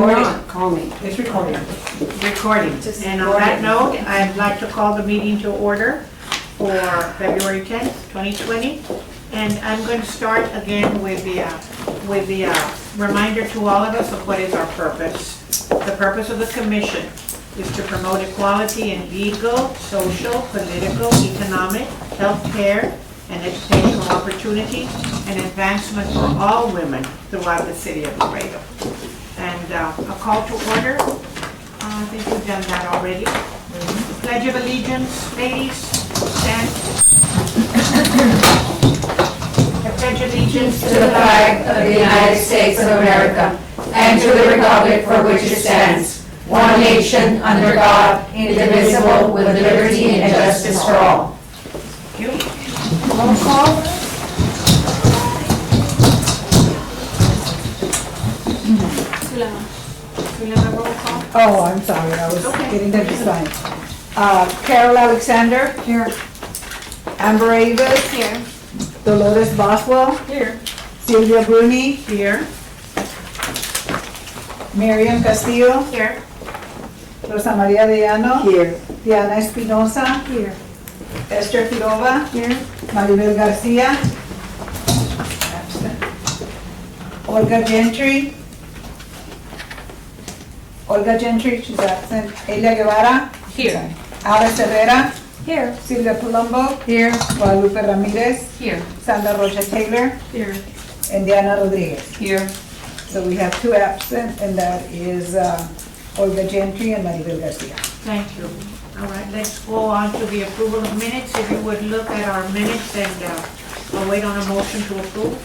not call me. It's recording. Recording. And on that note, I'd like to call the meeting to order for February 10th, 2020. And I'm going to start again with the reminder to all of us of what is our purpose. The purpose of the commission is to promote equality in legal, social, political, economic, healthcare, and educational opportunity and advancement for all women throughout the city of Laredo. And a call to order, I think we've done that already. Pledge of allegiance, ladies, stand. I pledge allegiance To the flag of the United States of America and to the republic for which it stands, one nation, under God, indivisible, with liberty and justice for all. Thank you. Roll call. Roll call. Oh, I'm sorry, I was Okay. getting them to sign. Carol Alexander. Here. Amber Avis. Here. Dolores Boswell. Here. Silvia Bruni. Here. Miriam Castillo. Here. Rosa Maria de Llano. Here. Diana Espinosa. Here. Esther Quiroga. Here. Maribel Garcia. Absent. Olga Gentry. Olga Gentry, she's absent. Elia Guevara. Here. Alice Herrera. Here. Silvia Palumbo. Here. Guadalupe Ramirez. Here. Sandra Rocha Taylor. Here. And Diana Rodriguez. Here. So we have two absent, and that is Olga Gentry and Maribel Garcia. Thank you. All right, let's go on to the approval of minutes. If you would look at our minutes and I'll wait on a motion to approve.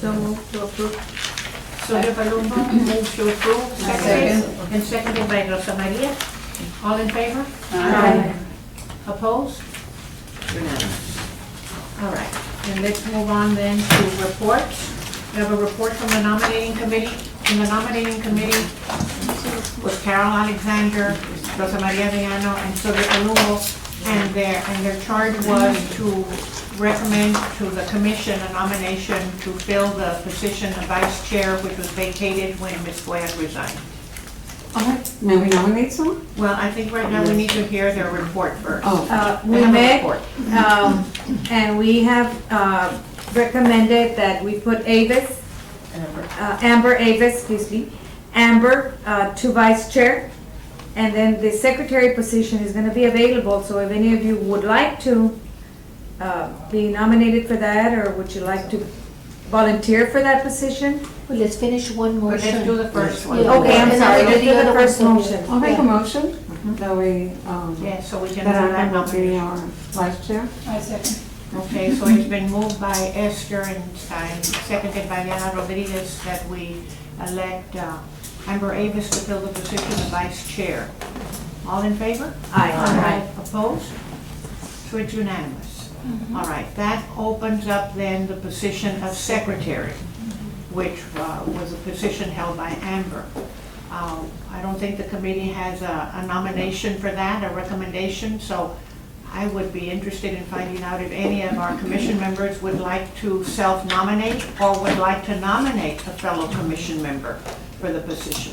So move to approve. Sonia Palumbo moves to approve. Second. And seconded by Rosa Maria. All in favor? Aye. Opposed? Unanimous. All right, and let's move on then to reports. We have a report from the nominating committee. In the nominating committee was Carol Alexander, Rosa Maria de Llano, and Silvia Palumbo, and their charge was to recommend to the commission a nomination to fill the position of vice chair, which was vacated when Ms. Goya resigned. All right, may we nominate someone? Well, I think right now we need to hear their report first. Oh, They We have a met, report. and we have recommended that we put Amber Avis, excuse me, Amber to vice chair, and then the secretary position is going to be available, so if any of you would like to be nominated for that, or would you like to volunteer for that position? Well, let's finish one But let's do motion. the first one. Yeah. Okay, I'm And sorry, I'll let's do do the the other first one. motion. I'll make a Yeah. motion that we, Yeah, so we can that do that Amber will be nomination. our vice chair. I second. Okay, so it's been moved by Esther and seconded by Diana Rodriguez that we elect Amber Avis to fill the position of vice chair. All in favor? Aye. Opposed? So it's unanimous. All right, that opens up then the position of secretary, which was a position held by Amber. I don't think the committee has a nomination for that, a recommendation, so I would be interested in finding out if any of our commission members would like to self-nominate or would like to nominate a fellow commission member for the position.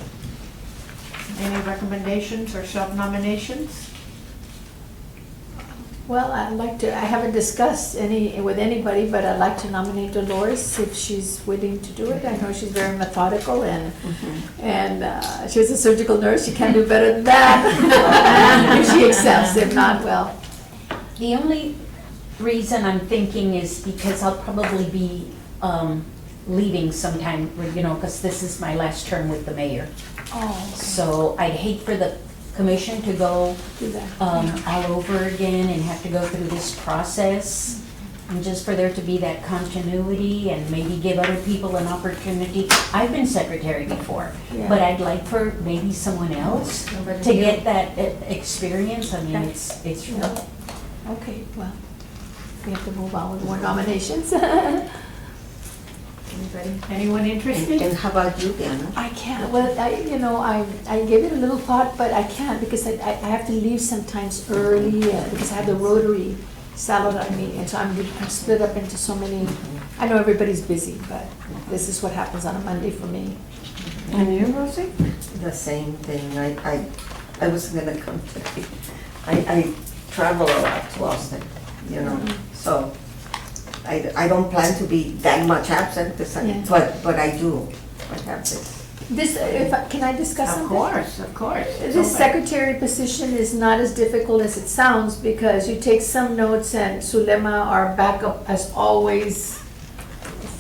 Any recommendations or self-nominations? Well, I haven't discussed with anybody, but I'd like to nominate Dolores if she's willing to do it. I know she's very methodical and she was a surgical nurse. She can do better than that. If she accepts, if not, well. The only reason I'm thinking is because I'll probably be leaving sometime, because this is my last term with the mayor. Oh, So I'd hate for the commission to go do that. all over again and have to go through this process. And just for there to be that continuity and maybe give other people an opportunity. I've been secretary before, Yeah. but I'd like for maybe someone else to get that experience. I mean, it's real. Okay, well, we have to move on with more nominations. Anybody? Anyone interested? And how about you, Diana? I can't, well, I gave it a little thought, but I can't because I have to leave sometimes early because I have the Rotary salad meeting, and so I'm split up into so many, I know everybody's busy, but this is what happens on a Monday for me. And you, Rosie? The same thing. I was gonna come today. I travel a lot to Austin, you know, so I don't plan to be that much absent, Yeah. but I do. I have this. This, can I discuss Of something? course, of course. This secretary position is not as difficult as it sounds because you take some notes and Sulema, our backup, as always,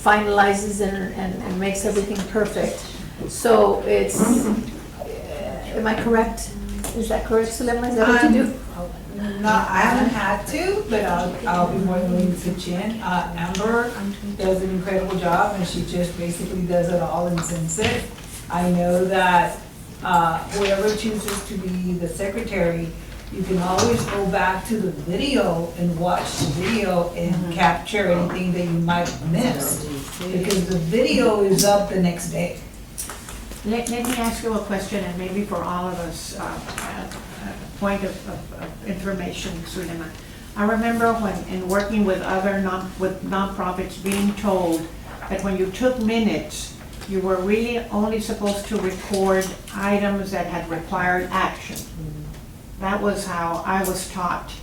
finalizes and makes everything perfect. So it's, am I correct? Is that correct, Sulema? Is that what you do? No, I haven't had to, but I'll be more than willing to pitch in. Amber does an incredible job, and she just basically does it all and sends it. I know that whoever chooses to be the secretary, you can always go back to the video and watch the video and capture anything that you might miss, because the video is up the next day. Let me ask you a question, and maybe for all of us, a point of information, Sulema. I remember when, in working with other nonprofits, being told that when you took minutes, you were really only supposed to record items that had required action. That was how I was taught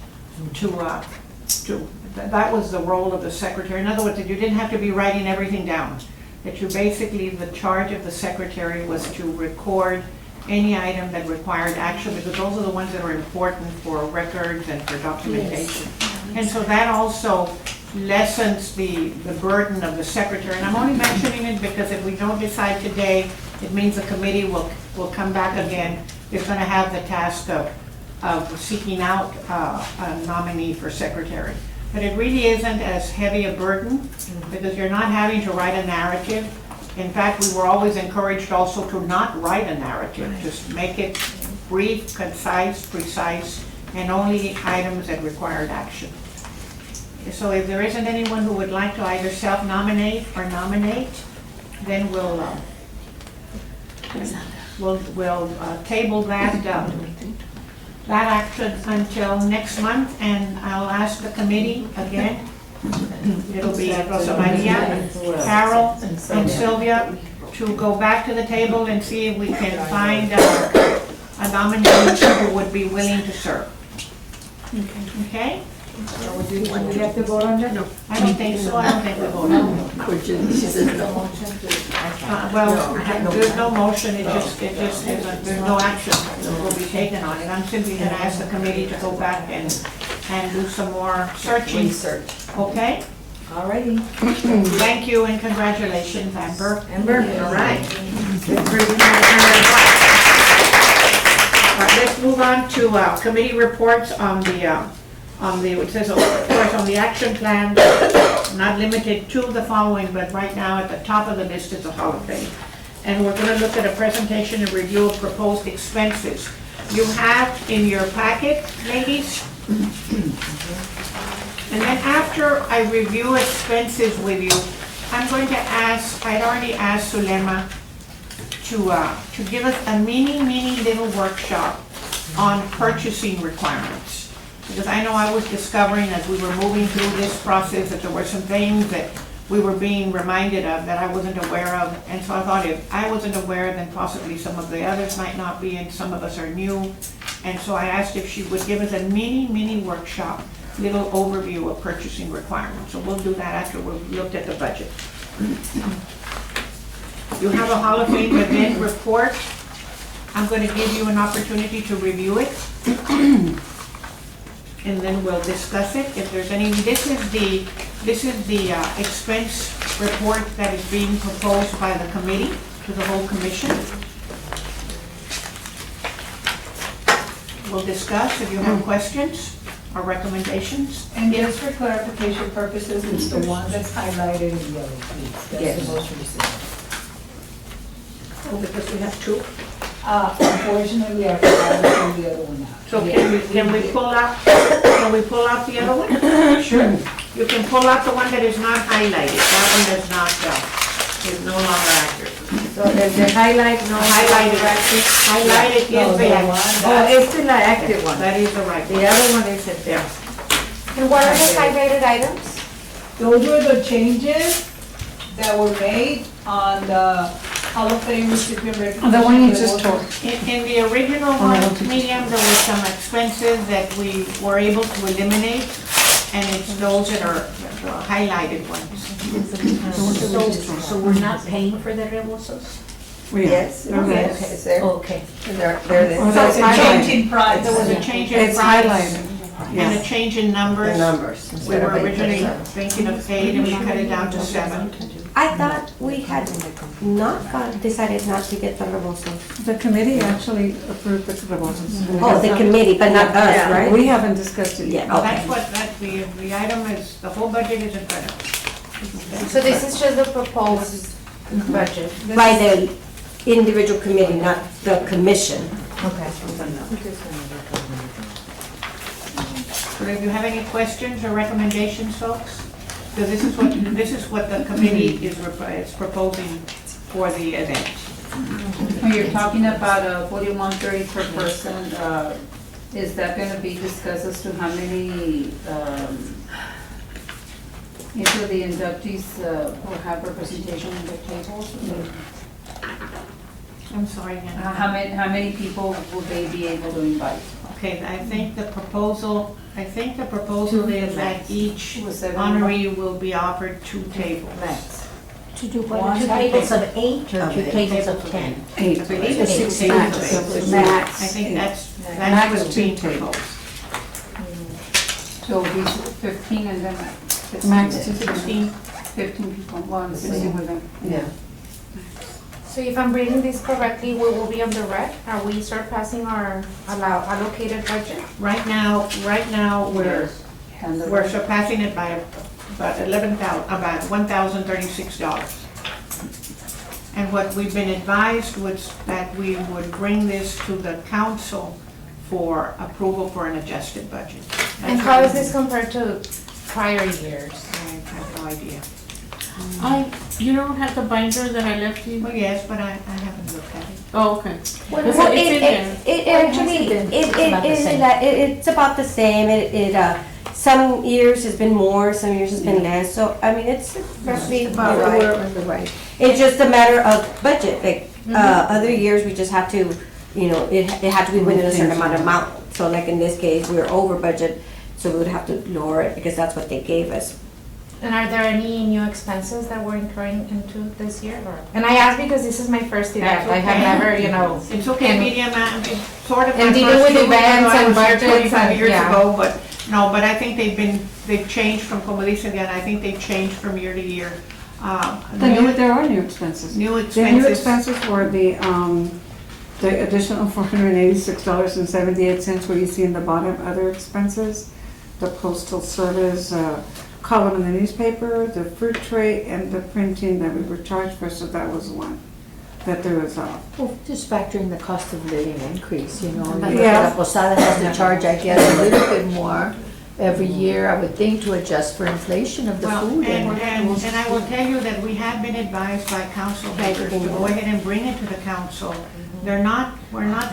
that was the role of the secretary. In other words, that you didn't have to be writing everything down. That you basically, the charge of the secretary was to record any item that required action, because those are the ones that are important for records and for documentation. And so that also lessens the burden of the secretary. And I'm only mentioning it because if we don't decide today, it means the committee will come back again. It's going to have the task of seeking out a nominee for secretary. But it really isn't as heavy a burden because you're not having to write a narrative. In fact, we were always encouraged also to not write a narrative, just make it brief, concise, precise, and only items that required action. So if there isn't anyone who would like to either self-nominate or nominate, then we'll table that action until next month, and I'll ask the committee again. It'll be Rosa Maria, Carol, and Sylvia to go back to the table and see if we can find a nominee who would be willing to serve. Okay? Do we have to vote on that? No. I don't think so. I don't think we vote on it. She says no. Well, there's no motion, there's no action that will be taken on it. I'm simply gonna ask the committee to go back and do some more searching. Research. Okay? Alrighty. Thank you and congratulations, Amber. Amber. All right. Let's move on to committee reports on it says, of course, on the action plan, not limited to the following, but right now at the top of the list is the Hall of Fame. And we're going to look at a presentation and review of proposed expenses. You have in your packet, ladies. And then after I review expenses with you, I'm going to ask, I'd already asked Sulema to give us a mini little workshop on purchasing requirements. Because I know I was discovering as we were moving through this process that there were some things that we were being reminded of that I wasn't aware of. And so I thought if I wasn't aware, then possibly some of the others might not be, and some of us are new. And so I asked if she would give us a mini workshop, little overview of purchasing requirements. So we'll do that after we've looked at the budget. You have a Hall of Fame event report. I'm going to give you an opportunity to review it. And then we'll discuss it. If there's any, this is the expense report that is being proposed by the committee to the whole commission. We'll discuss if you have questions or recommendations? And just for clarification purposes, it's the one that's highlighted in yellow, please. That's Yes. the most recent. Oh, because we have two. Unfortunately, I forgot to pull the other one out. So can we pull out the other one? Sure. You can pull out the one that is not highlighted. That one does not, is no longer active. So there's the highlight, no Highlighted, highlighted No, is the the one active. Oh, that, it's the active one. That is the right. The other one isn't there. And what are the highlighted items? those were the changes that were made on the Hall of Fame recipient recognition. The one you just told. In the original one, medium, there were some expenses that we were able to eliminate, and it's those that are the highlighted ones. So we're not paying for the rebosos? Yes, Okay. yes, it's there. Okay. They're Oh, there. So that's it's a change in price. There was a change in It's price highlighted. and a Yes. change in The numbers. numbers. We instead were of originally 8%. thinking of 8, and we cut it down to 7. I thought we had decided not to get the rebosos. The committee actually approved the proposals. Oh, the committee, but not us, Yeah, right? we haven't discussed it yet. Yeah, okay. That's what, the item is, the whole budget is in front of us. So this is just the proposed budget? By the individual committee, not the commission. Okay. So if you have any questions or recommendations, folks? Because this is what the committee is proposing for the event. When you're talking about $41.30 per person, is that gonna be discussed as to how many, each of the inductees will have representation in the tables? I'm sorry, Hannah. How many people will they be able to invite? Okay, I think the proposal is that each Was that- honoree will be offered 2 tables. To do what? 2 tables of 8 or 2 Okay. tables of 10? Eight. I believe it's 6 Max. tables. Max. I think that's Max what's 2 being tables. proposed. So it'll be 15 and then Max 16. 15 people, well, I'm sitting with them. Yeah. So if I'm reading this correctly, we will be on the red? Are we surpassing our allocated budget? Right now, we're And the- We're surpassing it by about $1,036. And what we've been advised was that we would bring this to the council for approval for an adjusted budget. And how is this compared to prior years? I have no idea. You don't have the binder that I left you? Well, yes, but I haven't looked at it. Oh, okay. Well, It's in there. it actually, it's about the same. Some years has been more, some years has been less, so, I mean, it's roughly about right. We're on the right. It's just a matter of budget, like, other years, we just have to, it had to be within a certain amount. So like in this case, we were over budget, so we would have to lower it because that's what they gave us. And are there any new expenses that we're incurring into this year? And I ask because this is my first event. That's I have okay. never, It's okay, medium, it's sort of my And dealing first with year, events I and was here budgets 25 and- years yeah. ago, but I think they've changed from, como dicen again, I think they've changed from year to year. There are new expenses. New The new expenses, expenses were the additional $486.78 where you see in the bottom, other expenses, the postal service, column in the newspaper, the fruit tray, and the printing that we were charged for, so that was one that there was off. Well, just factoring the cost of living increase, Yeah. La Posada has to charge, I guess, a little bit more every year, I would think, to adjust for inflation of the well, food. and I will tell you that we have been advised by council members to go ahead and bring it to the council. We're not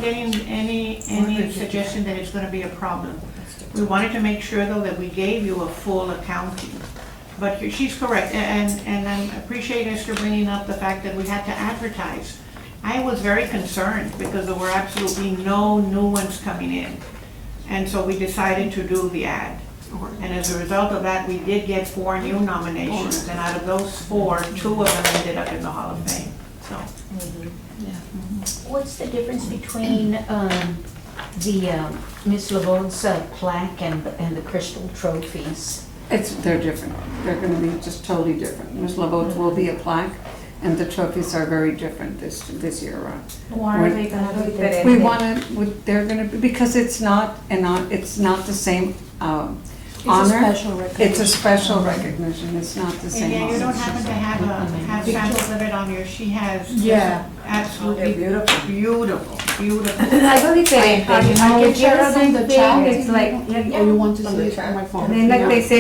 getting any suggestion that it's gonna be a problem. We wanted to make sure, though, that we gave you a full accounting. But she's correct, and I appreciate Esther bringing up the fact that we had to advertise. I was very concerned because there were absolutely no new ones coming in. And so we decided to do the ad. And as a result of that, we did get 4 new nominations, and out of those 4, 2 of them ended up in the Hall of Fame, so. What's the difference between the Ms. LeBeau's plaque and the crystal trophies? They're different. They're gonna be just totally different. Ms. LeBeau's will be a plaque, and the trophies are very different this year around. Why are they gonna do that? We want to, they're going to be, because it's not the same honor. It's a special recognition, it's not the And same. yeah, you don't honor. happen to have samples of it on here. She has. Yeah. Absolutely beautiful, beautiful. Algo diferente, you know, can if share you're it on the something, chat. it's like, Or you want to see it on my phone? and then like they say,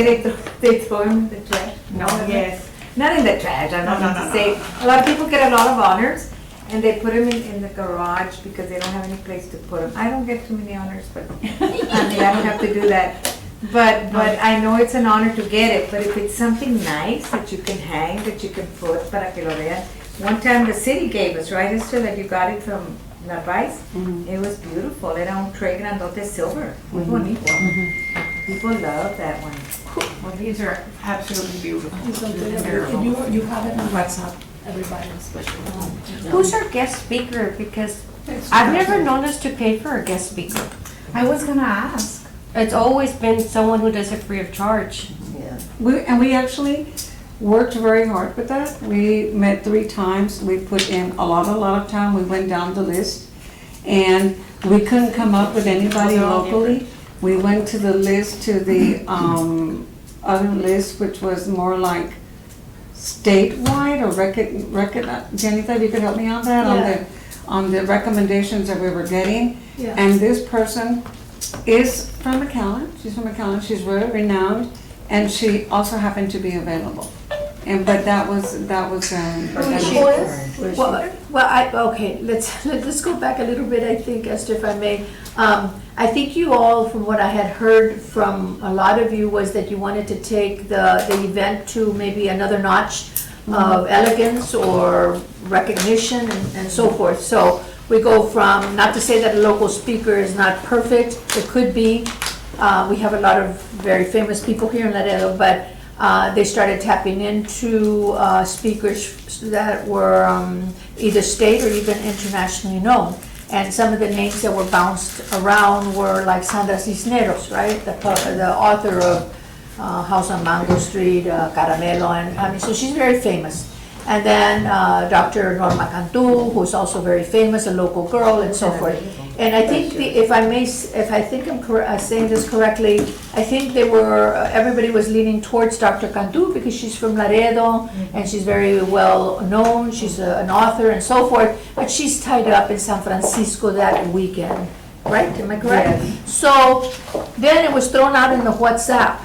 they throw them in the trash. No, Yes. not in the trash, I'm not No, going no, to say. A lot of people get a lot of honors, and they put them in the garage because they don't have any place to put them. I don't get too many honors, but, I mean, I don't have to do that. But I know it's an honor to get it, but if it's something nice that you can hang, that you can put para que lo vean. One time the city gave us, right, Esther, that you got it from Narvaez? It was beautiful, era un tray grandote silver, muy bonito. People love that one. Well, these are absolutely beautiful. You have it on WhatsApp, everybody, especially. Who's our guest speaker? Because I've never known us to pay for a guest speaker. I was gonna ask. It's always been someone who does it free of charge. And we actually worked very hard with that. We met 3 times. We put in a lot of time. We went down the list. And we couldn't come up with anybody locally. We went to the list, to the other list, which was more like statewide or Jennifer, you could help me on that? On the recommendations that we were getting. Yeah. And this person is from McAllen. She's from McAllen. She's very renowned, and she also happened to be available. But that was. Okay, let's go back a little bit, I think, Esther, if I may. I think you all, from what I had heard from a lot of you, was that you wanted to take the event to maybe another notch of elegance or recognition and so forth. So we go from, not to say that a local speaker is not perfect, it could be. We have a lot of very famous people here in Laredo, but they started tapping into speakers that were either state or even internationally known. And some of the names that were bounced around were like Sandra Cisneros, right? The author of House on Mango Street, Caramelo, and I mean, so she's very famous. And then Dr. Norma Cantu, who's also very famous, a local girl, and so forth. And I think, if I think I'm saying this correctly, I think everybody was leaning towards Dr. Cantu because she's from Laredo and she's very well known. She's an author and so forth, but she's tied up in San Francisco that weekend, right? Am I correct? Yes. So then it was thrown out in the WhatsApp.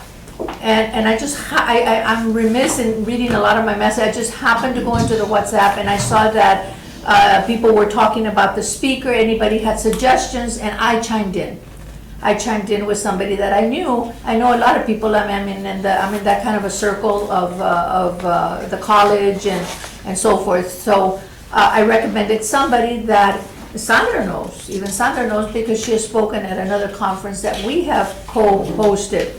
And I'm remiss in reading a lot of my message. I just happened to go into the WhatsApp and I saw that people were talking about the speaker, anybody had suggestions, and I chimed in. I chimed in with somebody that I knew. I know a lot of people. I'm in that kind of a circle of the college and so forth. So I recommended somebody that Sandra knows. Even Sandra knows because she has spoken at another conference that we have co-hosted.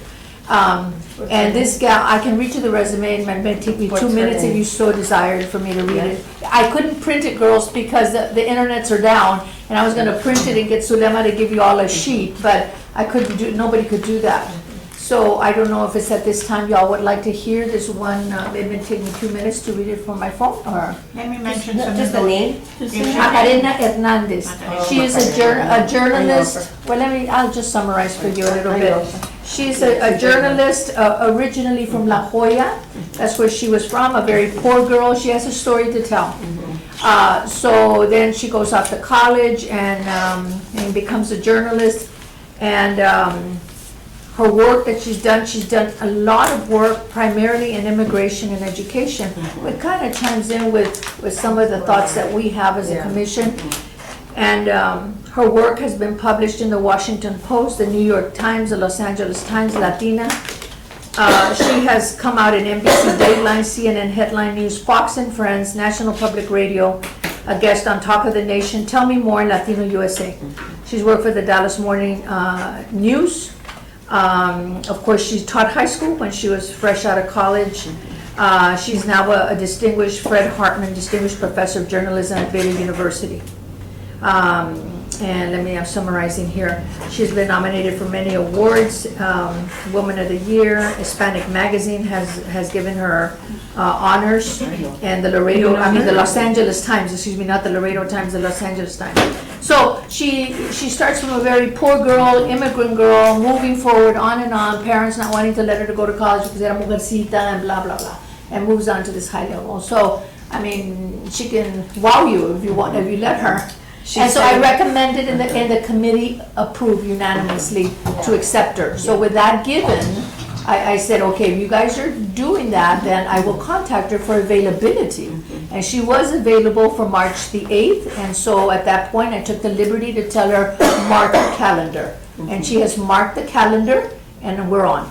And this gal, I can read you the resume, and it may take me 2 minutes if you so desired for me to read it. I couldn't print it, girls, because the internets are down, and I was gonna print it and get Sulema to give you all a sheet, but I couldn't nobody could do that. So I don't know if it's at this time y'all would like to hear this one, it may take me 2 minutes to read it from my phone, or? Let me mention some Just the name? Macarena Hernandez. She is a journalist. Well, I'll just summarize for you a little bit. She's a journalist originally from La Jolla. That's where she was from, a very poor girl. She has a story to tell. So then she goes off to college and becomes a journalist. And her work that she's done a lot of work primarily in immigration and education. It kind of chimes in with some of the thoughts that we have as a commission. And her work has been published in the Washington Post, the New York Times, the Los Angeles Times, Latina. She has come out in NBC Dateline, CNN Headline News, Fox and Friends, National Public Radio, a guest on Talk of the Nation, Tell Me More in Latino USA. She's worked for the Dallas Morning News. Of course, she taught high school when she was fresh out of college. She's now a distinguished, Fred Hartman Distinguished Professor of Journalism at Baylor University. and I'm summarizing here. She's been nominated for many awards, Woman of the Year, Hispanic Magazine has given her honors, and the the Los Angeles Times, excuse me, not the Laredo Times, the Los Angeles Times. So she starts from a very poor girl, immigrant girl, moving forward, on and on, parents not wanting to let her to go to college because era mujercita and blah, blah, blah, and moves on to this high level. So, I mean, she can wow you if you let her. And so I recommended and the committee approved unanimously to accept her. So with that given, I said, okay, if you guys are doing that, then I will contact her for availability. And she was available for March the 8th, and so at that point, I took the liberty to tell her, mark the calendar. And she has marked the calendar, and we're on.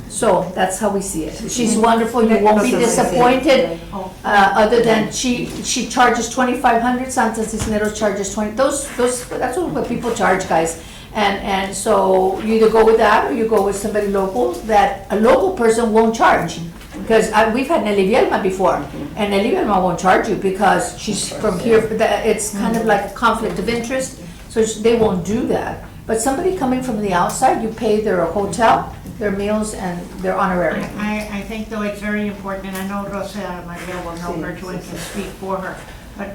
So that's how we see it. She's wonderful, you won't be disappointed, other than she charges $2,500, Santa Cisneros charges 20, that's what people charge, guys. And so you either go with that or you go with somebody local that a local person won't charge. Because we've had Nelly Vielma before, and Nelly Vielma won't charge you because she's from here. It's kind of like a conflict of interest, so they won't do that. But somebody coming from the outside, you pay their hotel, their meals, and their honorarium. I think though it's very important, and I know Rosa Maria will know her too and can speak for her.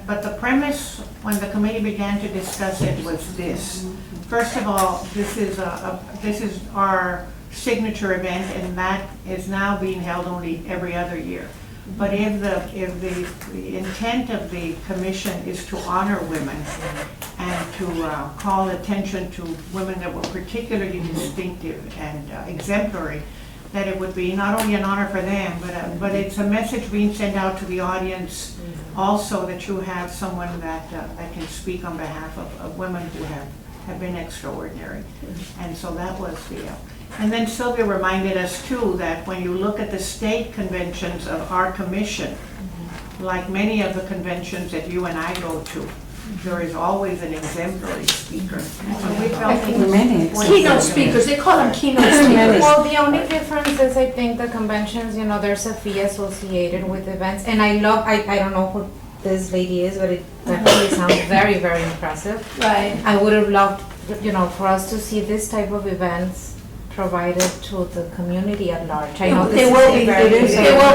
But the premise, when the committee began to discuss it, was this. First of all, this is our signature event, and that is now being held only every other year. But if the intent of the commission is to honor women and to call attention to women that were particularly distinctive and exemplary, that it would be not only an honor for them, but it's a message being sent out to the audience also that you have someone that can speak on behalf of women who have been extraordinary. And so that was the, and then Sylvia reminded us too that when you look at the state conventions of our commission, like many of the conventions that you and I go to, there is always an exemplary speaker. So we felt keynote speakers, they call them keynote speakers. Well, the only difference is I think the conventions, there's a fee associated with events. And I don't know who this lady is, but it definitely sounds very, very impressive. Right. I would have loved, for us to see this type of events provided to the community at large. I know It will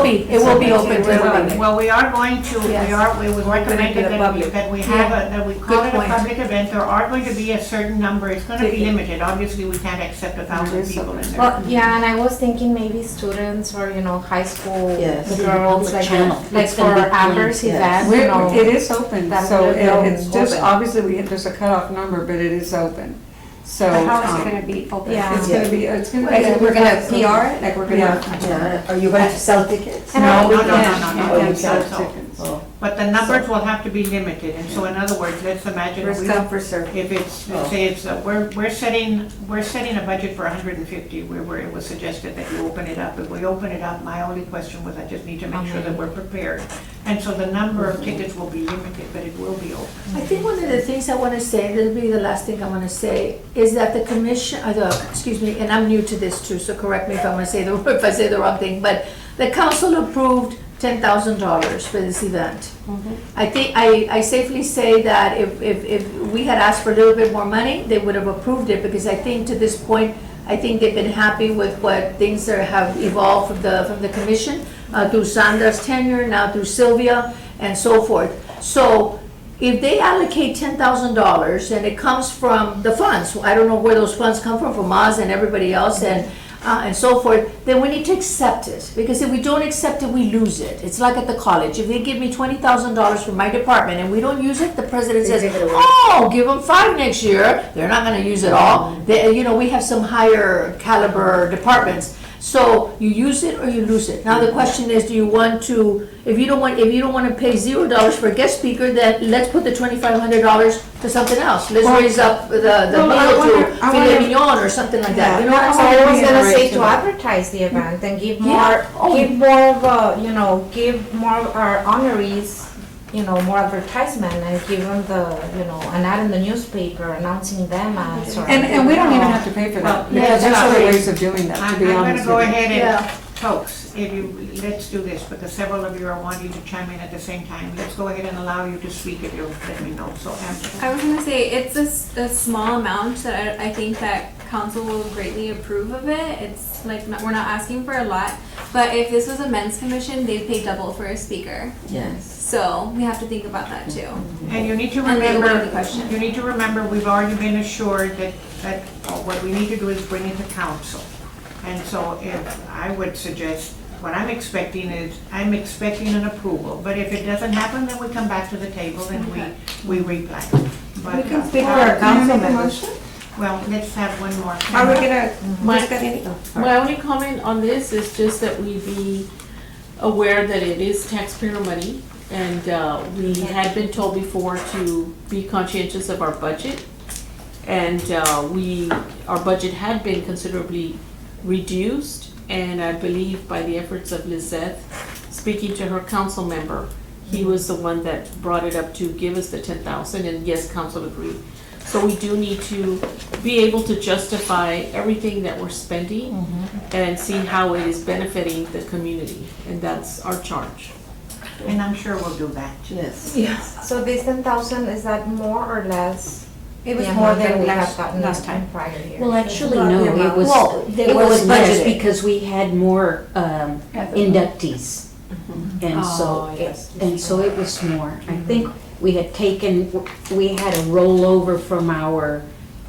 be open to everybody. Well, we are going to, Yes. we would recommend that we call it a public event. There are going to be a certain number, it's going to be limited. Obviously, we can't accept 1,000 people in there. Well, yeah, and I was thinking maybe students or, high school girls, like for Amber's event, It is open, That so would be it's just, open. obviously, there's a cutoff number, but it is open. So. How is it gonna be open? Yeah. It's gonna be. We're gonna PR it, like we're gonna. Yeah, are you going to sell tickets? No. Oh, you So- can't. Oh. But the numbers will have to be limited, and so in other words, let's imagine First come, first served. if it's, let's say it's, we're setting a budget for 150, where it was suggested that you open it up. If we open it up, my only question was I just need to make sure that we're prepared. And so the number of tickets will be limited, but it will be open. I think one of the things I want to say, this will be the last thing I want to say, is that the commission, excuse me, and I'm new to this too, so correct me if I say the wrong thing, but the council approved $10,000 for this event. I think, I safely say that if we had asked for a little bit more money, they would have approved it, because I think to this point, I think they've been happy with what things have evolved from the commission, through Sandra's tenure, now through Sylvia, and so forth. So if they allocate $10,000 and it comes from the funds, I don't know where those funds come from Oz and everybody else, and so forth, then we need to accept it. Because if we don't accept it, we lose it. It's like at the college. If they give me $20,000 from my department and we don't use it, the president says, oh, give them 5 next year. They're not gonna use it all. We have some higher caliber departments. So you use it or you lose it. Now the question is, do you want to, if you don't want to pay $0 for a guest speaker, then let's put the $2,500 to something else. Let's raise up the meal to filet mignon or something like that. You know what I'm saying? I was gonna say to advertise the event and give more of our honorees, more advertisement and give them an ad in the newspaper announcing them as. And we don't even have to pay for that. Well, There's other ways of doing that, to be I'm honest gonna go with you. ahead folks, let's do this, because several of you are wanting to chime in at the same time. Let's go ahead and allow you to speak if you'll let me know. So, I was gonna say, it's a small amount that I think that council will greatly approve of it. It's like, we're not asking for a lot, but if this was a men's commission, they'd pay double for a speaker. Yes. So we have to think about that too. and you need to And they will remember, the question. you need to remember, we've already been assured that what we need to do is bring it to council. And so if I would suggest, what I'm expecting is, I'm expecting an approval, but if it doesn't happen, then we come back to the table and we replan. But, We can speak for our council members. well, let's have one more. Are we gonna My- discuss any? Oh, sorry. My only comment on this is just that we be aware that it is taxpayer money, and we had been told before to be conscientious of our budget. And our budget had been considerably reduced, and I believe by the efforts of Lizette, speaking to her council member, he was the one that brought it up to give us the 10,000, and yes, council agreed. So we do need to be able to justify everything that we're spending and see how it is benefiting the community, and that's our charge. And I'm sure we'll do that. Yes. So this 10,000, is that more or less? It was the more amount that than we last have gotten last time. in prior years? Well, actually, Well, no, the it was, Well, it was just budgeted. because we had more inductees. And Oh, yes. so it was more. I think we had a rollover from our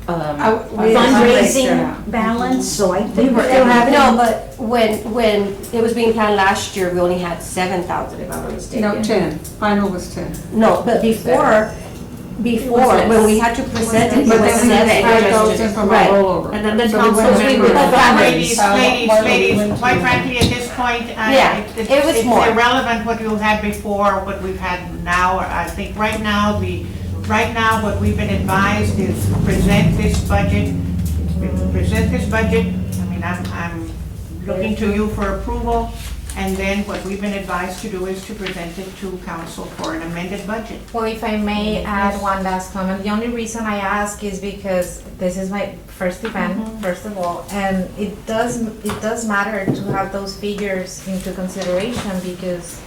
fundraising balance, so I think we're No, having. but when it was being planned last year, we only had 7,000, if I'm not mistaken. No, 10, final was 10. No, but before, when we had to present it, it But was then we had 5,000 7. from Right. our rollover. And then the So we council went- member- Ladies, quite frankly, at this point, Yeah, it was it's more. irrelevant what you had before, what we've had now. I think right now, what we've been advised is present this budget. I mean, I'm looking to you for approval, and then what we've been advised to do is to present it to council for an amended budget. Well, if I may add one last comment, the only reason I ask is because this is my first event, first of all, and it does matter to have those figures into consideration because,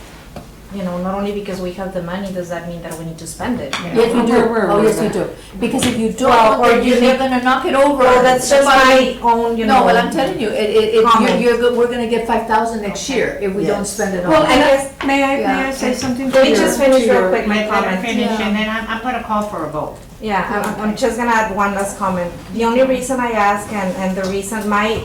not only because we have the money, does that mean that we need to spend it? Yes, we do. We're Oh, aware yes, of we that. do. Because if you don't, Well, or then you you're need- gonna knock it over. Well, that's just Somebody- my own, No, well, I'm telling you, comment. we're gonna get 5,000 next year if we don't Yes. spend it all. Well, and may Yeah. I say something? Let me to just your- finish to real your- quick my Let her comment. finish, Yeah. and then I'm gonna call for a vote. Yeah, I'm just gonna add one last comment. The only reason I ask and the reason my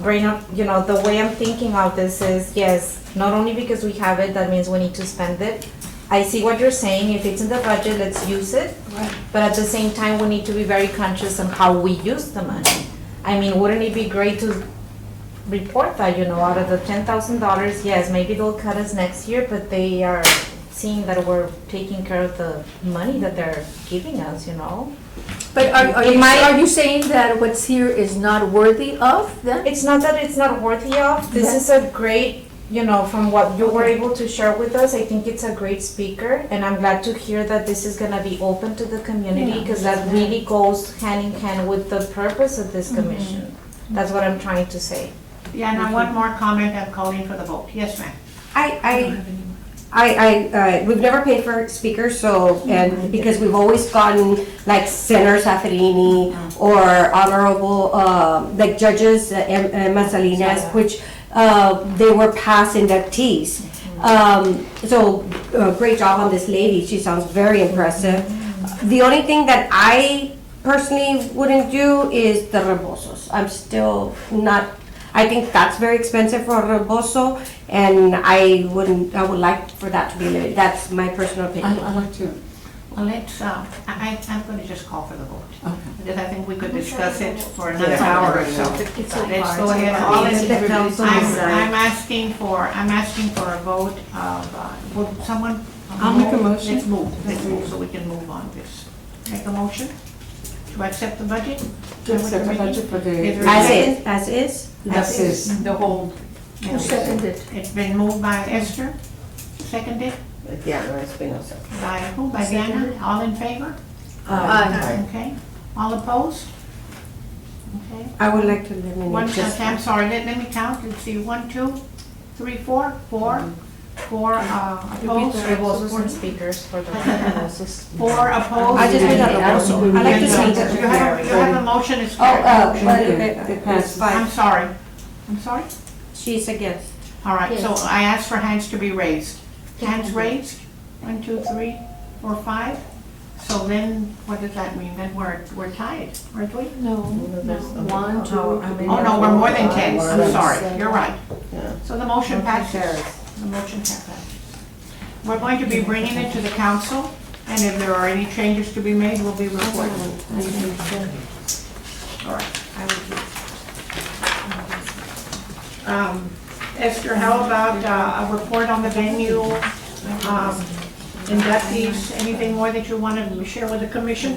brain of, the way I'm thinking of this is, yes, not only because we have it, that means we need to spend it. I see what you're saying. If it's in the budget, let's use it. But at the same time, we need to be very conscious on how we use the money. I mean, wouldn't it be great to report that, out of the $10,000, yes, maybe they'll cut us next year, but they are seeing that we're taking care of the money that they're giving us, But It might- are you saying that what's here is not worthy of them? It's not that it's not worthy of. This is a great, from what you were able to share with us, I think it's a great speaker. And I'm glad to hear that this is gonna be open to the community because that really goes hand in hand with the purpose of this commission. That's what I'm trying to say. Yeah, now one more comment, I'm calling for the vote. Yes, ma'am. We've never paid for speakers, so, and because we've always gotten like Senator Zaffirini or honorable, like judges, Emma Salinas, which, they were past inductees. So, great job on this lady, she sounds very impressive. The only thing that I personally wouldn't do is the rebosos. I'm still not, I think that's very expensive for a reboso, and I would like for that to be limited. That's my personal opinion. I like to. Well, I'm going to just call for the vote. Okay. Because I think we could discuss it for another Yeah. hour or so. Let's go ahead. All in- The council decide. I'm asking for a vote of, will someone? I'll make a motion. Let's move so we can move on this. Make a motion to accept the budget? To accept the budget for the. Is there- As is? As is. The whole, Who seconded? It's been moved by Esther, seconded Yeah, no, it's been also. by who? By Diana? All in favor? Aye. Okay. All opposed? Okay. I would like to One, eliminate just. I'm sorry, let me count, let's see, 1, 2, 4, opposed. Rebosos and speakers for the rebosos. 4 opposed. I just forgot the motion. I like to And, see that. You have a motion, it's Oh, carried. but It passes. I'm sorry. I'm sorry? she's against. All right, so I asked for hands to be raised. Hands raised, 1, 2, 3, 4, 5. So then, what does that mean? Then we're tied, aren't we? No, 1, 2. Oh, no, we're more than 10, I'm sorry, you're right. Yeah. So the motion passes. The motion passes. We're going to be bringing it to the council, and if there are any changes to be made, we'll be reporting. All right. Esther, how about a report on the venue, inductees, anything more that you want to share with the commission?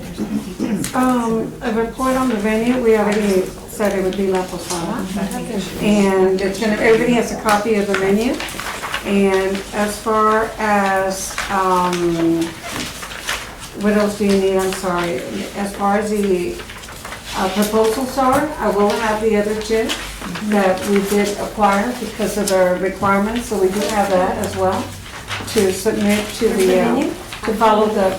A report on the venue, we already said it would be La Posada. And it's gonna, everybody has a copy of the menu. And as far as, what else do you need, I'm sorry. As far as the proposals are, I will have the other two that we did acquire because of the requirements, so we do have that as well to submit to the, to follow the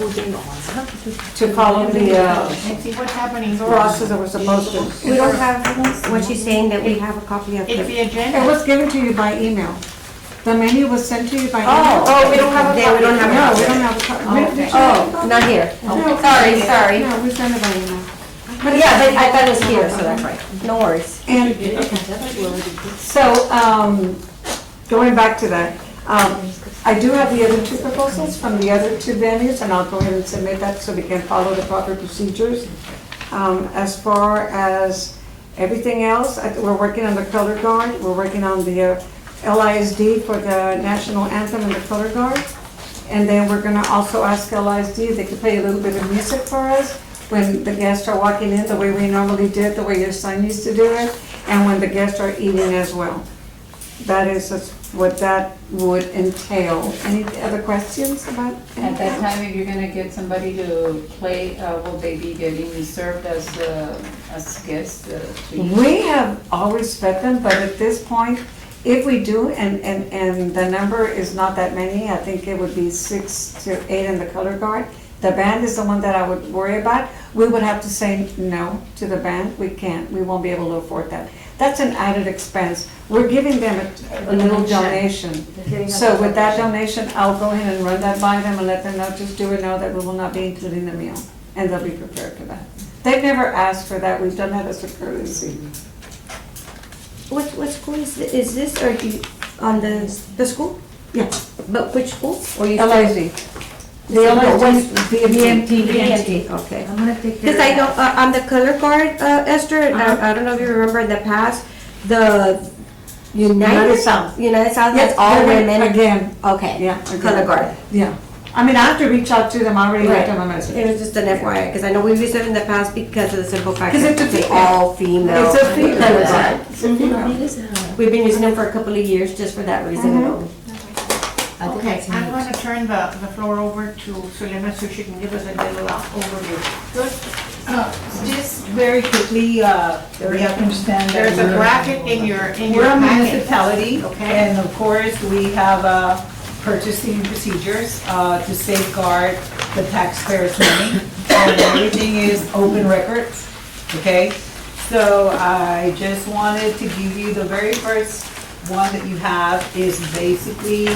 And see what's happening. process that we're supposed to. We don't have, what she's saying, that we have a copy of It's it. the agenda. It was given to you by email. The menu was sent to you by email. Oh, we don't have a copy. We don't have a No, copy. we don't have a copy. Oh, not here. Sorry. No, we sent it by email. But yeah, but I thought it was here, so that's right. No worries. And, so, going back to that, I do have the other two proposals from the other two venues, and I'll go ahead and submit that so we can follow the proper procedures. As far as everything else, we're working on the color guard, we're working on the LISD for the national anthem and the color guard. And then we're gonna also ask LISD if they could play a little bit of music for us when the guests are walking in, the way we normally did, the way your son used to do it, and when the guests are eating as well. That is what that would entail. Any other questions about At that time, if you're gonna get somebody to play, will they be getting served as guests? to eat? We have always fed them, but at this point, if we do, and the number is not that many, I think it would be 6 to 8 in the color guard. The band is the one that I would worry about. We would have to say no to the band. We can't, we won't be able to afford that. That's an added expense. We're giving them a little donation. So with that donation, I'll go ahead and run that by them and let them know, just do it, know that we will not be including the meal. And they'll be prepared for that. They've never asked for that. We've done that as a courtesy. What school is this, or on the school? Yes. But which school? Or you LIZ. The BMT, okay. I'm gonna take care Because of I know, that. on the color guard, Esther, I don't know if you remember in the past, the United South, that's all women. Again, Okay, yeah. color guard. Yeah. I mean, I have to reach out to them, I already left Right. them a message. It was just an FYI, because I know we've used it in the past because of the simple fact 'Cause that it's a it's female. all female. It's a female. color guard. It's a female. We've been using them for a couple of years just for that reason alone. Okay, I'm going to turn the floor over to Sulema so she can give us a little overview. Good. Just very quickly, we have to understand that There's a bracket in your we're a packet. municipality, Okay. and of course, we have purchasing procedures to safeguard the taxpayers' money, and everything is open records, okay? So I just wanted to give you, the very first one that you have is basically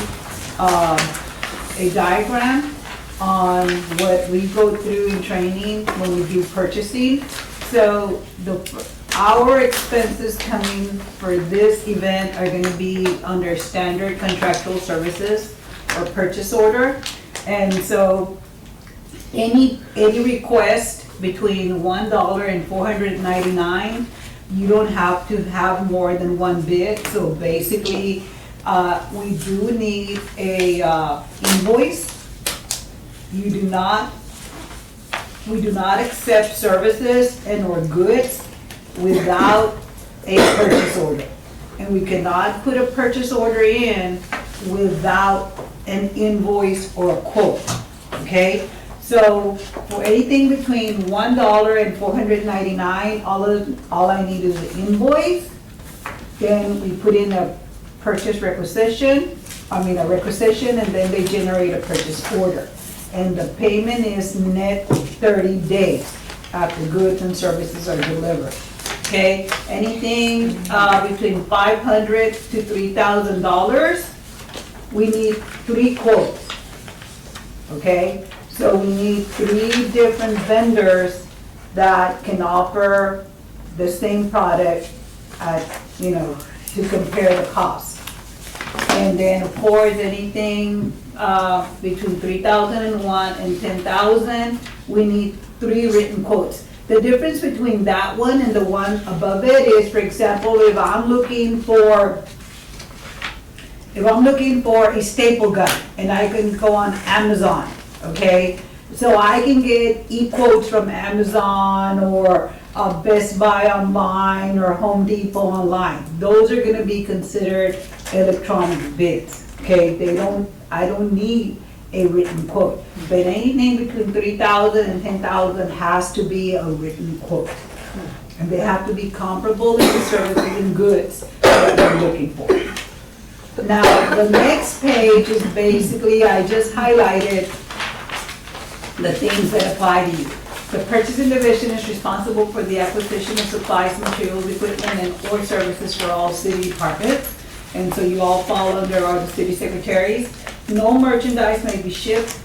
a diagram on what we go through in training when we do purchasing. So our expenses coming for this event are gonna be under standard contractual services or purchase order. And so any request between $1 and $499, you don't have to have more than one bid. So basically, we do need a invoice. We do not accept services and or goods without a purchase order. And we cannot put a purchase order in without an invoice or a quote, okay? So for anything between $1 and $499, all I need is an invoice. Then we put in a purchase requisition, a requisition, and then they generate a purchase order. And the payment is net 30 days after goods and services are delivered. Okay, anything between $500 to $3,000, we need 3 quotes. Okay, so we need 3 different vendors that can offer the same product at, to compare the cost. And then of course, anything between 3,001 and 10,000, we need 3 written quotes. The difference between that one and the one above it is, for example, if I'm looking for a staple gun, and I can go on Amazon, okay? So I can get e-quotes from Amazon or Best Buy online or Home Depot online. Those are gonna be considered electronic bids, okay? I don't need a written quote. But anything between 3,000 and 10,000 has to be a written quote. And they have to be comparable in the services and goods that we're looking for. Now, the next page is basically, I just highlighted the things that apply to you. The purchasing division is responsible for the acquisition of supplies, materials, equipment, and or services for all city departments. And so you all fall under our city secretaries. No merchandise may be shipped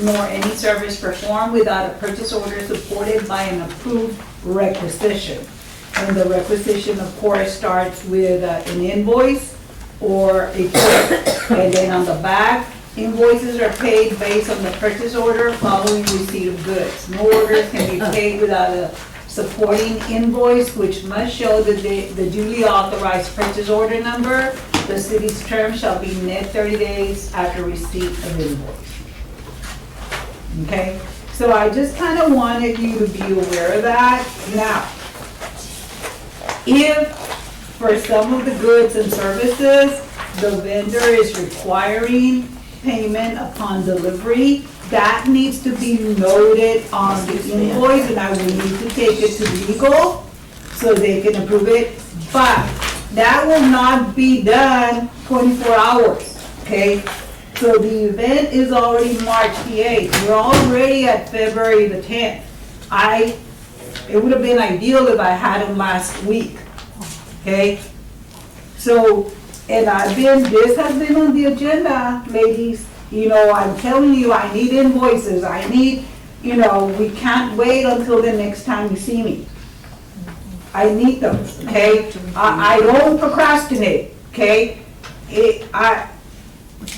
nor any service performed without a purchase order supported by an approved requisition. And the requisition, of course, starts with an invoice or a quote. And then on the back, invoices are paid based on the purchase order following receipt of goods. No orders can be paid without a supporting invoice, which must show the duly authorized purchase order number. The city's term shall be net 30 days after receipt of invoice. Okay, so I just kind of wanted you to be aware of that. Now, if for some of the goods and services, the vendor is requiring payment upon delivery, that needs to be noted on the invoice, and I will need to take it to legal so they can approve it. But that will not be done 24 hours, okay? So the event is already March the 8th. We're already at February the 10th. It would have been ideal if I had them last week, okay? So, and this has been on the agenda, ladies. I'm telling you, I need invoices. I need, we can't wait until the next time you see me. I need those, okay? I don't procrastinate, okay?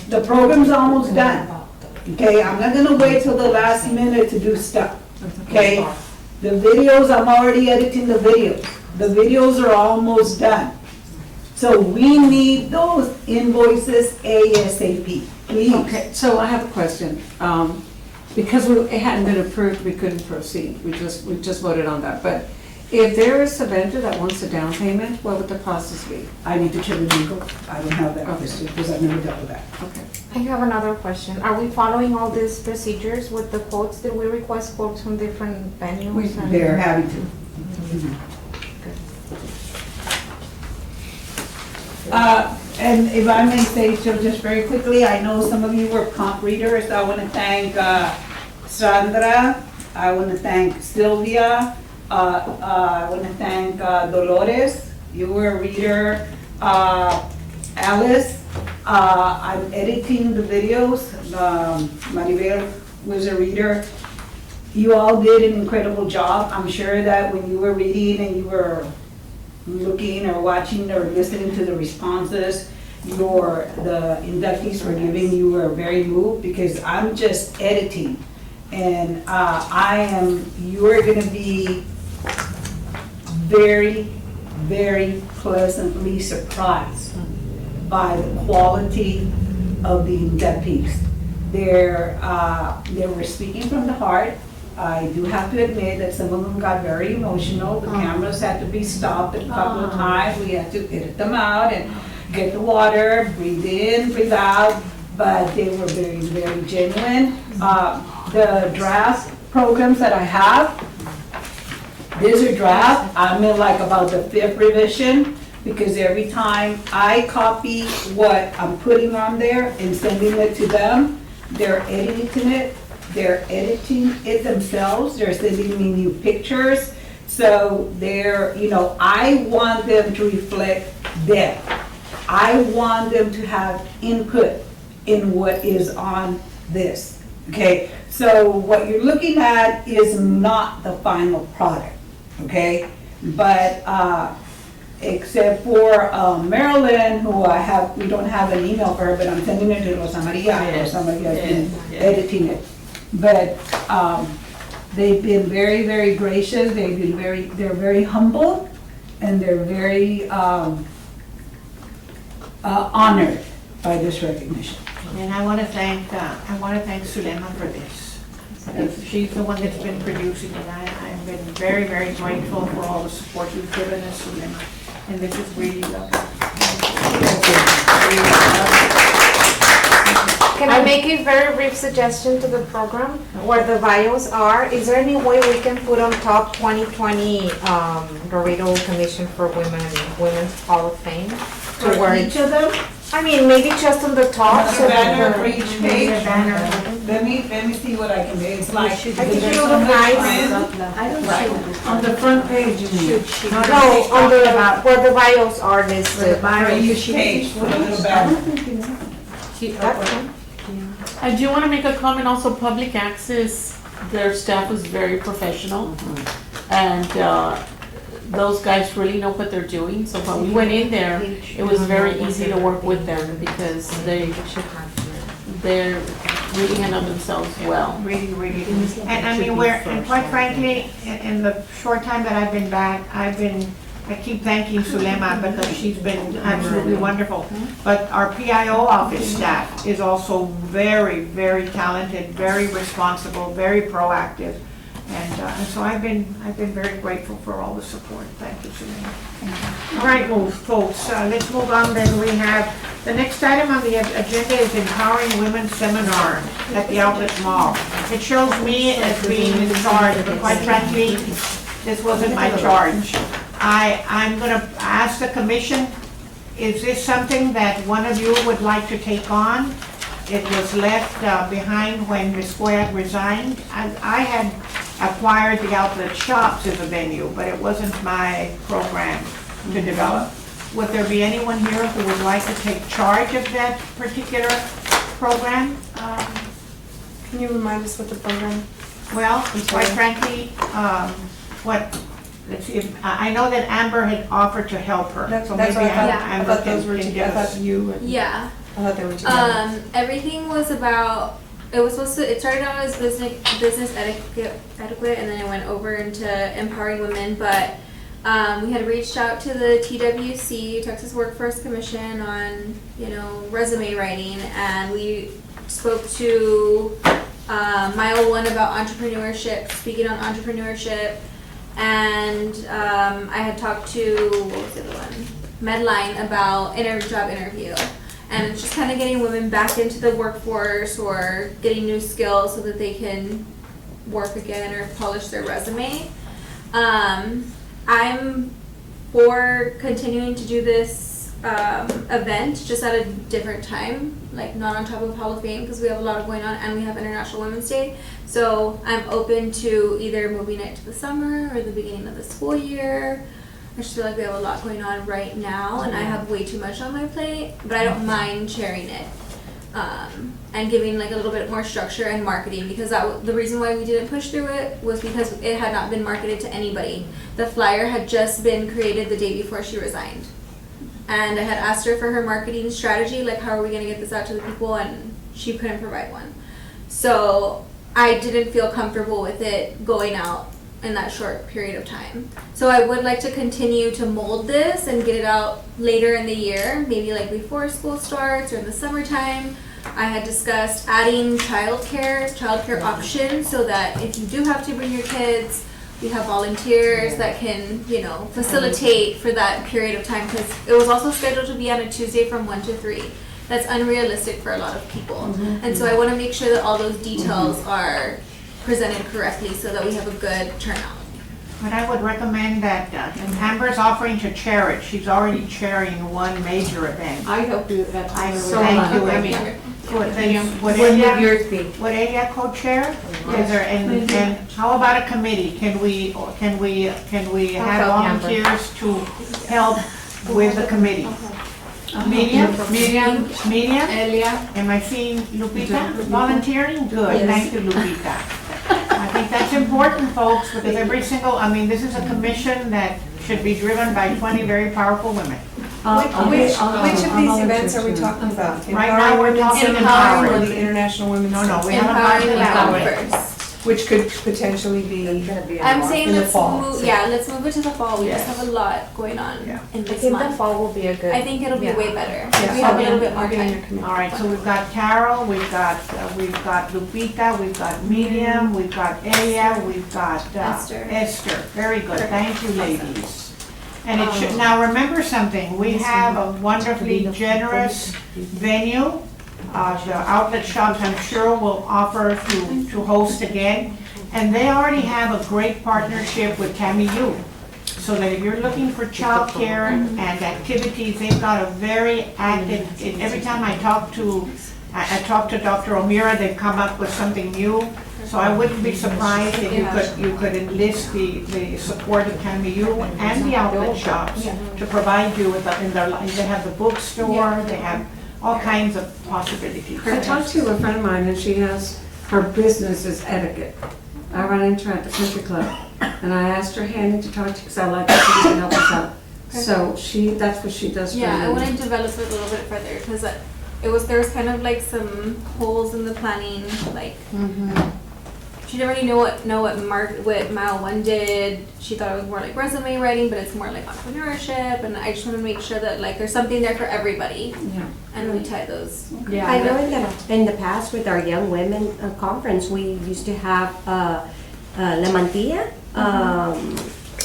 The program's almost done, okay? I'm not gonna wait till the last minute to do stuff, okay? The videos, I'm already editing the videos. The videos are almost done. So we need those invoices ASAP, please. Okay, so I have a question. Because it hadn't been approved, we couldn't proceed. We just voted on that. But if there is a vendor that wants a down payment, what would the process be? I need to check with legal. I don't have that question because I've never dealt with that. Okay. I have another question. Are we following all these procedures with the quotes? Did we request quotes from different venues? They're having to. And if I may say so just very quickly, I know some of you were comp readers. I want to thank Sandra. I want to thank Sylvia. I want to thank Dolores. You were a reader. Alice. I'm editing the videos. Maribel was a reader. You all did an incredible job. I'm sure that when you were reading and you were looking or watching or listening to the responses, the inductees were giving, you were very moved because I'm just editing. And you are gonna be very, very pleasantly surprised by the quality of the inductees. They were speaking from the heart. I do have to admit that some of them got very emotional. The cameras had to be stopped a couple of times. We had to edit them out and get the water, breathe in, breathe out, but they were very, very genuine. The draft programs that I have, these are draft. I'm in like about the 5th revision. because every time I copy what I'm putting on there and sending it to them, they're editing it themselves, they're sending me new pictures. So I want them to reflect them. I want them to have input in what is on this, okay? So what you're looking at is not the final product, okay? But except for Marilyn, who we don't have an email for her, but I'm sending it to Rosa Maria, or somebody has been editing it. But they've been very, very gracious, they're very humble, and they're very honored by this recognition. And I want to thank Sulema for this. She's the one that's been producing it. I've been very, very grateful for all the support you've given us, Sulema. And this is really lovely. Can I make a very brief suggestion to the program where the bios are? Is there any way we can put on top 2020 Laredo Commission for Women's Hall of Fame? For each of them? I mean, maybe just on the top. A banner for each page? Let me see what I can do. It's like, I think it would look nice. On the front page, you mean? No, on where the bios are listed. for each page, put a little banner. That's fine. I do want to make a comment also, public access, their staff was very professional. And those guys really know what they're doing. So when we went in there, it was very easy to work with them because they really handle themselves well. Really, really. And I mean, and quite frankly, in the short time that I've been back, I keep thanking Sulema because she's been absolutely wonderful. But our PIO office staff is also very, very talented, very responsible, very proactive. And so I've been very grateful for all the support. Thank you, Sulema. All right, well, folks, let's move on then. We have, the next item on the agenda is Empowering Women Seminar at the Outlet Mall. It shows me as being in charge, but quite frankly, this wasn't my charge. I'm gonna ask the commission, is this something that one of you would like to take on? It was left behind when Ms. Goyak resigned. I had acquired the outlet shops as a venue, but it wasn't my program to develop. Would there be anyone here who would like to take charge of that particular program? Can you remind us what the program? Well, quite frankly, let's see, I know that Amber had offered to help her. So That's maybe what I thought. Amber I thought those were can together. give I us. thought you and. Yeah. I thought they were together. Everything was about, it started out as business etiquette, and then it went over into empowering women, but we had reached out to the TWC, Texas Workforce Commission, on, resume writing, and we spoke to Mile 1 about entrepreneurship, speaking on entrepreneurship, and I had talked to, what was the other one? Medline about job interview. And it's just kind of getting women back into the workforce or getting new skills so that they can work again or polish their resume. I'm for continuing to do this event just at a different time, like not on top of Hall of Fame because we have a lot going on and we have International Women's Day. So I'm open to either moving it to the summer or the beginning of the school year. I just feel like we have a lot going on right now and I have way too much on my plate, but I don't mind sharing it and giving like a little bit more structure and marketing, because the reason why we didn't push through it was because it had not been marketed to anybody. The flyer had just been created the day before she resigned. And I had asked her for her marketing strategy, like how are we going to get this out to the people, and she couldn't provide one. So I didn't feel comfortable with it going out in that short period of time. So I would like to continue to mold this and get it out later in the year, maybe like before school starts or in the summertime. I had discussed adding childcare options so that if you do have to bring your kids, we have volunteers that can, facilitate for that period of time, because it was also scheduled to be on a Tuesday from 1 to 3. That's unrealistic for a lot of people. And so I want to make sure that all those details are presented correctly so that we have a good turnout. But I would recommend that, and Amber's offering to chair it. She's already chairing one major event. I help you at I home. thank you, Amy. Would Ella co-chair? Is there, and how about a committee? Can we have volunteers to help with the committee? Medium? Elia. Am I seeing Lupita volunteering? Good, thank you, Lupita. I think that's important, folks, because this is a commission that should be driven by 20 very powerful women. Which of these events are we talking about? Right now, we're talking Empowering or empowering. the International Women's No, Day? we haven't gotten to that one. Empowering first. Which could potentially be. I'm saying in the let's fall. move it to the fall. We just have a lot going on in this month. fall will be a good. I think it'll be way better. Yeah. We have a little bit more time. All right, so we've got Carol, we've got Lupita, we've got Miriam, we've got Elia, we've got Esther. Esther. Very good, thank you, ladies. And it should, now remember something, we have a wonderfully generous venue. The outlet shops, I'm sure, will offer to host again. And they already have a great partnership with TAMIU. So that if you're looking for childcare and activities, they've got a very active, every time I talk to Dr. O'Meara, they've come up with something new. So I wouldn't be surprised if you could enlist the support of TAMIU and the outlet shops to provide you with, they have the bookstore, they have all kinds of possibilities. I talked to a friend of mine and she has, her business is etiquette. I run into her at the country club and I asked her Handy to talk to, because I like her, she can help us out. So that's what she does for me. Yeah, I want to develop it a little bit further because there was kind of like some holes in the planning, like she didn't really know what Mile 1 did. She thought it was more like resume writing, but it's more like entrepreneurship. And I just want to make sure that like there's something there for everybody. Yeah. And we tie those. Yeah, I know in the past with our young women conference, we used to have La Mantilla,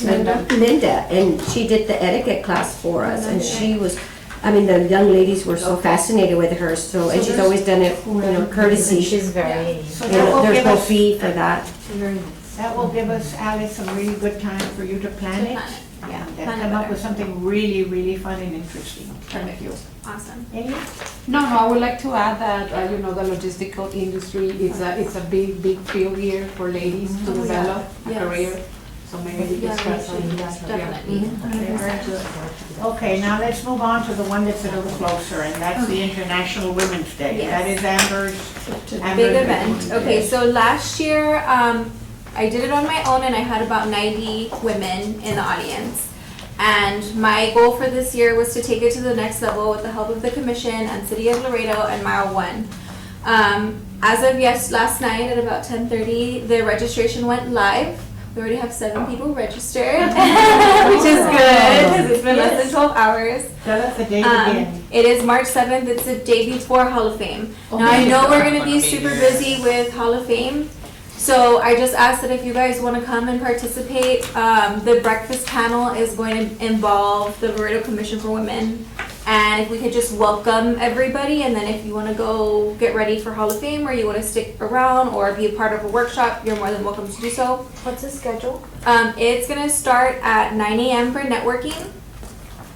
Linda, and she did the etiquette class for us, and she was, the young ladies were so fascinated with her, and she's always done it, courtesy. She's very. So that will There's give no us, fee for that. that will give us, Alice, some really good time for you to plan it. Yeah, and Plan it come up better. with something really, really fun and interesting. Thank you. Awesome. Amy? No, I would like to add that, the logistical industry is it's a big field here for ladies to develop a Yes. career. So maybe we can start on that. Definitely. Okay, now let's move on to the one that's a little closer, and that's the International Women's Day. Yes. That is Amber's Big event. Okay, so last year, I did it on my own and I had about 90 women in the audience. And my goal for this year was to take it to the next level with the help of the Commission and City of Laredo and Mile 1. As of last night at about 10:30, the registration went live. We already have 7 people registered, which is good because it's been less than 12 hours. Tell us the date again. It is March 7th. It's the day before Hall of Fame. Now I know we're going to be super busy with Hall of Fame. So I just asked that if you guys want to come and participate, the breakfast panel is going to involve the Laredo Commission for Women. And if we could just welcome everybody, and then if you want to go get ready for Hall of Fame or you want to stick around or be a part of a workshop, you're more than welcome to do so. What's the schedule? It's going to start at 9 a.m. for networking.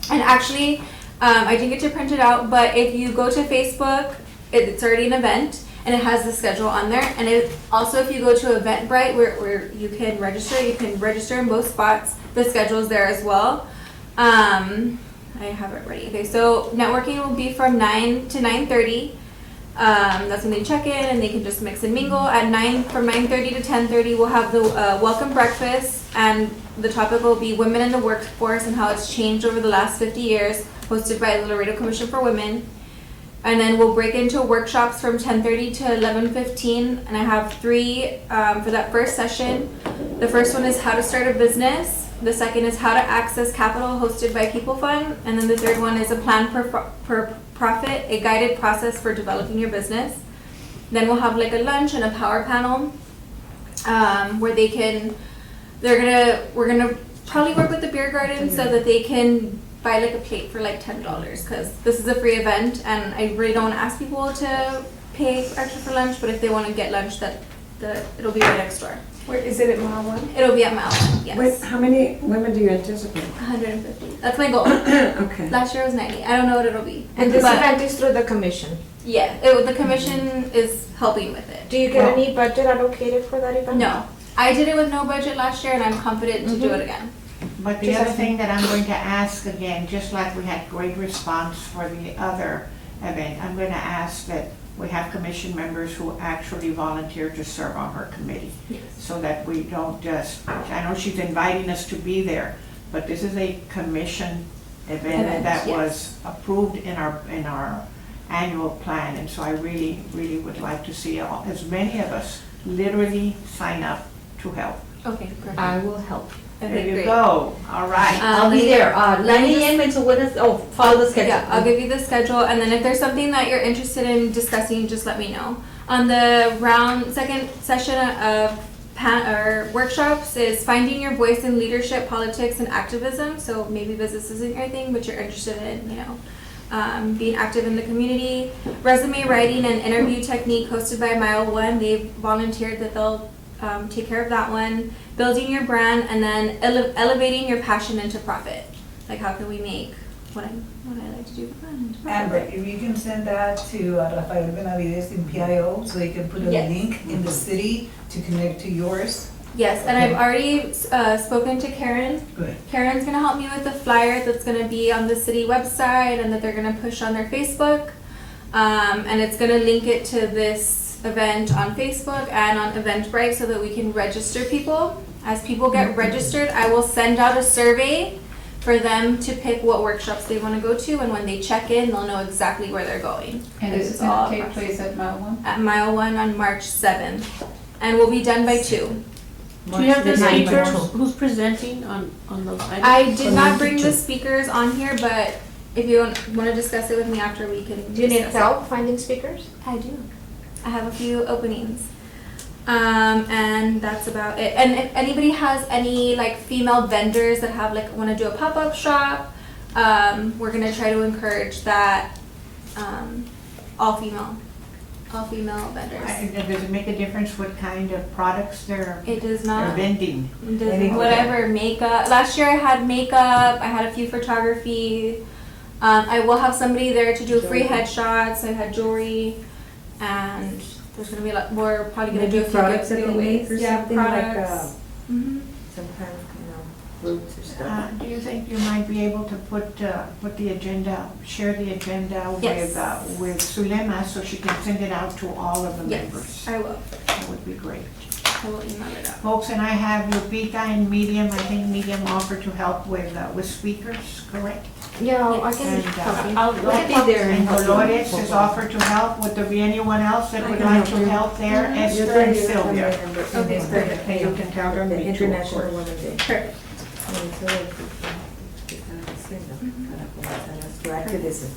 And actually, I didn't get to print it out, but if you go to Facebook, it's already an event. And it has the schedule on there. And also if you go to Eventbrite where you can register in both spots. The schedule is there as well. I have it ready. Okay, so networking will be from 9 to 9:30. That's when they check in and they can just mix and mingle. From 9:30 to 10:30, we'll have the welcome breakfast, and the topic will be women in the workforce and how it's changed over the last 50 years, hosted by the Laredo Commission for Women. And then we'll break into workshops from 10:30 to 11:15, and I have 3 for that first session. The first one is how to start a business. The second is how to access capital, hosted by People Fund. And then the third one is a plan per profit, a guided process for developing your business. Then we'll have like a lunch and a power panel where we're gonna probably work with the beer garden so that they can buy like a plate for like $10, because this is a free event and I really don't want to ask people to pay extra for lunch, but if they want to get lunch, that it'll be right next door. Where, is it at mile one? It'll be at Mile One, yes. Wait, how many women do you anticipate? 150. That's my goal. Okay. Last year was 90. I don't know what it'll be. And this But- event is through the commission. Yeah, the commission is helping with it. Do you get any budget allocated for that event? No, I did it with no budget last year, and I'm confident to do it again. But the other thing that I'm going to ask again, just like we had great response for the other event, I'm going to ask that we have commission members who actually volunteer to serve on her committee. Yes. So that we don't just, I know she's inviting us to be there, but this is a commission event that yes. was approved in our annual plan. And so I really, really would like to see as many of us literally sign up to help. Okay, perfect. I will help. There Okay, you great. go. All right. I'll be there, 9 AM until when is, oh, follow the schedule. Yeah, I'll give you the schedule, and then if there's something that you're interested in discussing, just let me know. On the second session of workshops is finding your voice in leadership, politics, and activism. So maybe business isn't your thing, but you're interested in, being active in the community. Resume writing and interview technique hosted by Mile One. They've volunteered that they'll take care of that one. Building your brand, and then elevating your passion into profit. Like, how can we make what I like to do for fun into profit? Amber, if you can send that to Rafael Benavides in PIO, so they can put a Yes. link in the city to connect to yours. Yes, and I've already spoken to Karen. Good. Karen's gonna help me with the flyer that's gonna be on the city website and that they're gonna push on their Facebook. And it's gonna link it to this event on Facebook and on Eventbrite so that we can register people. As people get registered, I will send out a survey for them to pick what workshops they want to go to, and when they check in, they'll know exactly where they're going. And this is all gonna take place at Mile One? at Mile One on March 7th, and we'll be done by 2. Do you have the March the speakers, 9th. who's presenting on those items? I did not bring the speakers on here, but if you want to discuss it with me after, we can. Do you need discuss it. help finding speakers? I do. I have a few openings. And that's about it. And if anybody has any like female vendors that have like want to do a pop-up shop, we're gonna try to encourage that. All female vendors. Does it make a difference what kind of products they're It does they're not. vending? It doesn't- whatever, makeup. Last year I had makeup. I had a few photography. I will have somebody there to do free headshots. I had jewelry, and there's gonna be a lot more. Probably gonna do a Maybe few products that they giveaways. make or Yeah, something like, products. Mhm. some kind of, fruits or stuff. Do you think you might be able to put the agenda, share the agenda Yes. with Sulema so she can send it out to all of the members? Yes, I will. That would be great. I will email it out. Folks, and I have Lupita and Medium, I think Medium offered to help with speakers, correct? Yeah, I can And, help you. I'll be there. And Dolores has offered to help. Would there be anyone else that would like to help there? Esther and Sylvia. Okay, perfect. And you can count on The me too, of International course. Women's Day. Perfect. Tu activism.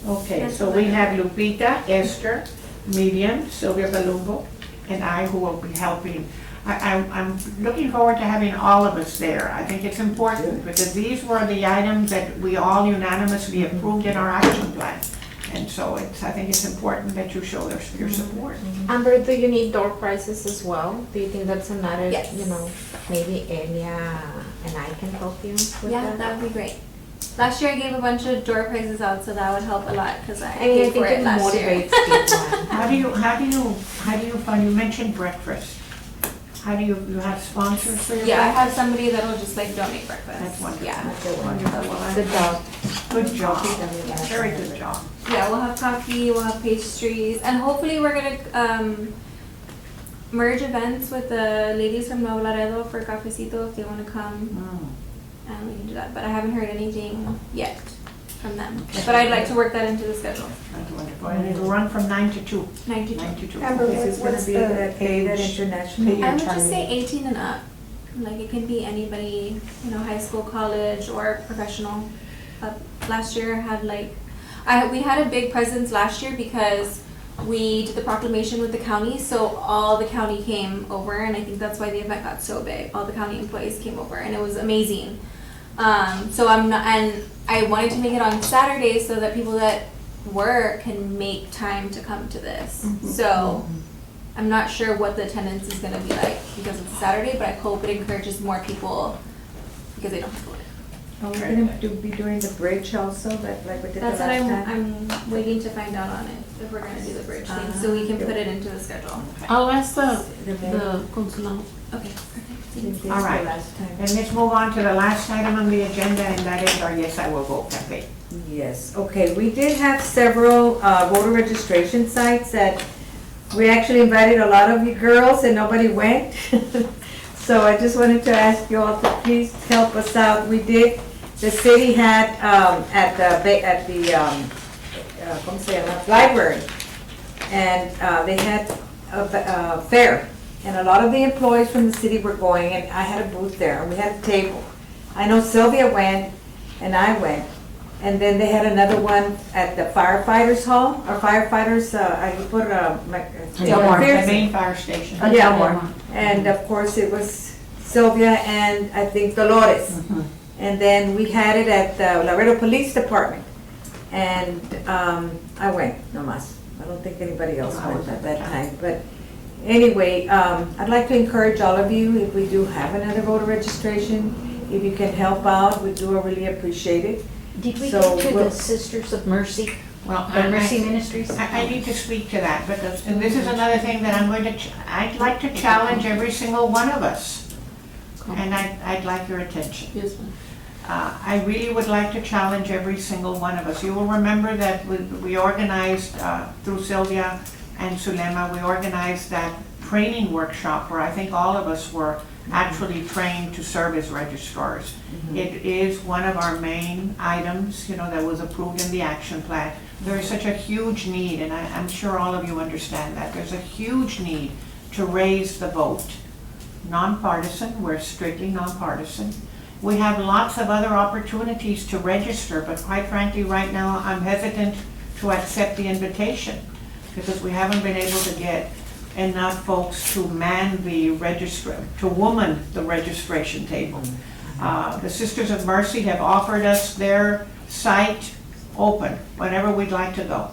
Okay, so we have Lupita, Esther, Medium, Sylvia Balumbo, and I who will be helping. I'm looking forward to having all of us there. I think it's important because these were the items that we all unanimously approved in our action plan. And so I think it's important that you show your support. Amber, do you need door prizes as well? Do you think that's a matter, Yes. maybe Elia and I can help you with Yeah, that? that would be great. Last year I gave a bunch of door prizes out, so that would help a lot because I I mean, I paid think for it it last year. motivates people. How do you fund, you mentioned breakfast. How do you have sponsors for your Yeah, I breakfast? have somebody that'll just like donate breakfast. That's wonderful. Yeah. Wonderful. Well, Good job. Good job. Very good job. Yeah, we'll have coffee, we'll have pastries, and hopefully we're gonna merge events with the ladies from Nuevo Laredo for cafecito if they wanna come, and we can do that. But I haven't heard anything yet from them. But I'd like to work that into the schedule. That's wonderful. And it'll run from 9 to 2. 92. 9 to 2. Amber, This is gonna what's be the that day that age? international. I would just say 18 and up. Like it can be anybody, high school, college, or professional. Last year had we had a big presence last year because we did the proclamation with the county, so all the county came over, and I think that's why the event got so big. All the county employees came over, and it was amazing. So I wanted to make it on Saturday so that people that work can make time to come to this. So I'm not sure what the attendance is gonna be like because it's a Saturday, but I hope it encourages more people because they don't have to work. Are we gonna be doing the bridge also, like we did the last That's what time? I'm waiting to find out on it, if we're gonna do the bridge thing, so we can put it into the schedule. I'll ask the consulate. Okay, perfect. Since it's All right. the last time. And let's move on to the last item on the agenda, and that is our Yes, I Will Vote campaign. Yes, okay, we did have several voter registration sites that we actually invited a lot of you girls and nobody went. So I just wanted to ask you all to please help us out. The city had at the ¿cómo se llama? Library, and they had a fair. And a lot of the employees from the city were going, and I had a booth there, and we had a table. I know Sylvia went, and I went. And then they had another one at the firefighters hall, or firefighters, I put The main fire station. Yeah, and of course it was Sylvia and I think Dolores. And then we had it at the Laredo Police Department. And I went, nomás. I don't think anybody else went at that time. But anyway, I'd like to encourage all of you, if we do have another voter registration, if you can help out, we do really appreciate it. Did we So get to we'll- the Sisters of Mercy, Well, or Mercy Ministries? I need to speak to that, because, and this is another thing that I'm going to, I'd like to challenge every single one of us. And I'd like your attention. Yes, ma'am. I really would like to challenge every single one of us. You will remember that we organized, through Sylvia and Sulema, we organized that training workshop where I think all of us were actually trained to serve as registrars. It is one of our main items, that was approved in the action plan. There is such a huge need, and I'm sure all of you understand that. There's a huge need to raise the vote. Nonpartisan, we're strictly nonpartisan. We have lots of other opportunities to register, but quite frankly, right now, I'm hesitant to accept the invitation because we haven't been able to get enough folks to man the woman the registration table. The Sisters of Mercy have offered us their site open whenever we'd like to go.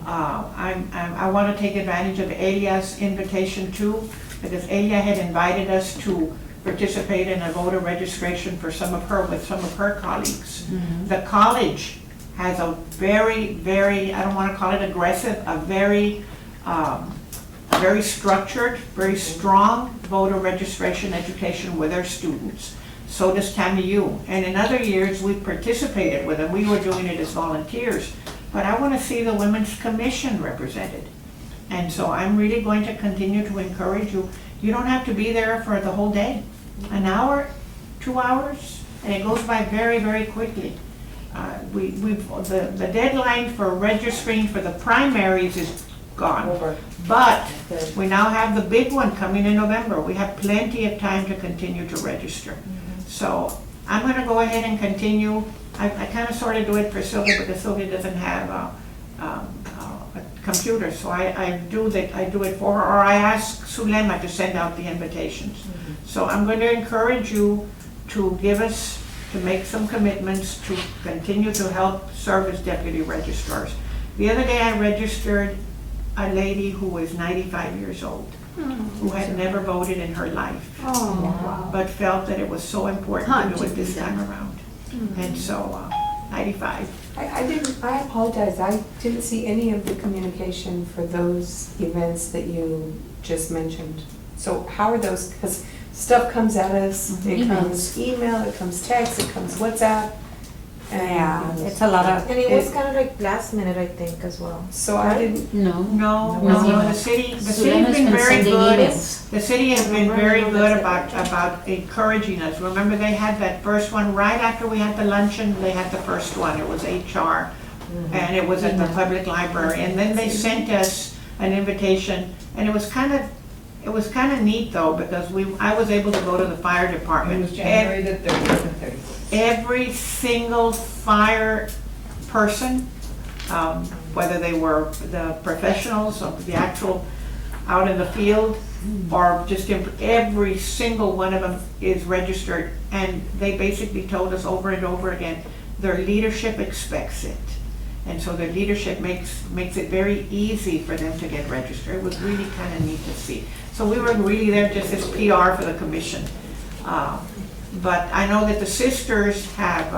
I want to take advantage of Elia's invitation too, because Elia had invited us to participate in a voter registration with some of her colleagues. The college has a very, I don't want to call it aggressive, a very structured, very strong voter registration education with their students. So does TAMIU. And in other years, we've participated with them. We were doing it as volunteers. But I want to see the Women's Commission represented. And so I'm really going to continue to encourage you. You don't have to be there for the whole day. An hour, 2 hours, and it goes by very, very quickly. The deadline for registering for the primaries is gone. But we now have the big one coming in November. We have plenty of time to continue to register. So I'm going to go ahead and continue. I kind of sort of do it for Sylvia because Sylvia doesn't have a computer, so I do it for her, or I ask Sulema to send out the invitations. So I'm going to encourage you to make some commitments to continue to help serve as deputy registrars. The other day I registered a lady who was 95 years old, who had never voted in her life, but felt that it was so important to do it this time around. And so, 95. I apologize, I didn't see any of the communication for those events that you just mentioned. So how are those, because stuff comes at us, it comes email, it comes text, it comes WhatsApp. Yeah, it's a lot of. And it was kind of like last minute, I think, as well. So I didn't, No, the city's been very good. The city has been very good about encouraging us. Remember, they had that first one right after we had the luncheon, they had the first one. It was HR, and it was at the public library. And then they sent us an invitation, and it was kind of neat though, because I was able to go to the fire department. It was January the 30th and 31st. Every single fire person, whether they were the professionals or the actual out in the field, or just every single one of them is registered. And they basically told us over and over again, their leadership expects it. And so the leadership makes it very easy for them to get registered. It was really kind of neat to see. So we were really there just as PR for the commission. But I know that the sisters have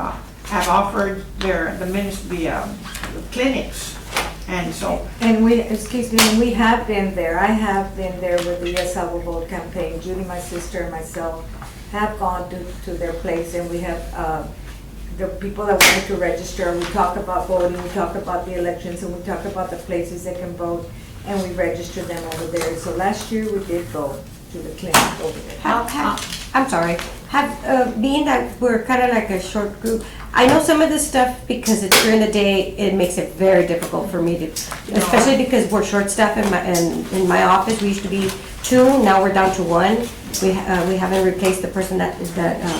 offered the clinics, and so. And we, excuse me, we have been there. I have been there with the Yes I Will Vote campaign. Judy, my sister, and myself have gone to their place, and we have the people that wanted to register. We talk about voting, we talk about the elections, and we talk about the places they can vote, and we registered them over there. So last year we did go to the clinic over there. I'm sorry. Being that we're kind of like a short group, I know some of this stuff because it's during the day. It makes it very difficult for me to, especially because we're short staffed in my office. We used to be 2, now we're down to 1. We haven't replaced the person that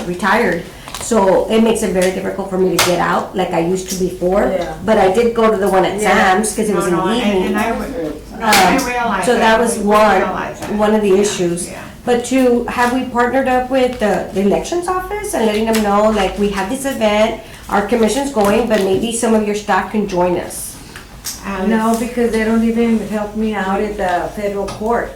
retired, so it makes it very difficult for me to get out like I used to before. Yeah. But I did go to the one at Sam's because it was in the evening. I realize so that was one of the issues. Yeah. But have we partnered up with the elections office and letting them know, like, we have this event, our commission's going, but maybe some of your staff can join us? No, because they don't even help me out at the federal court.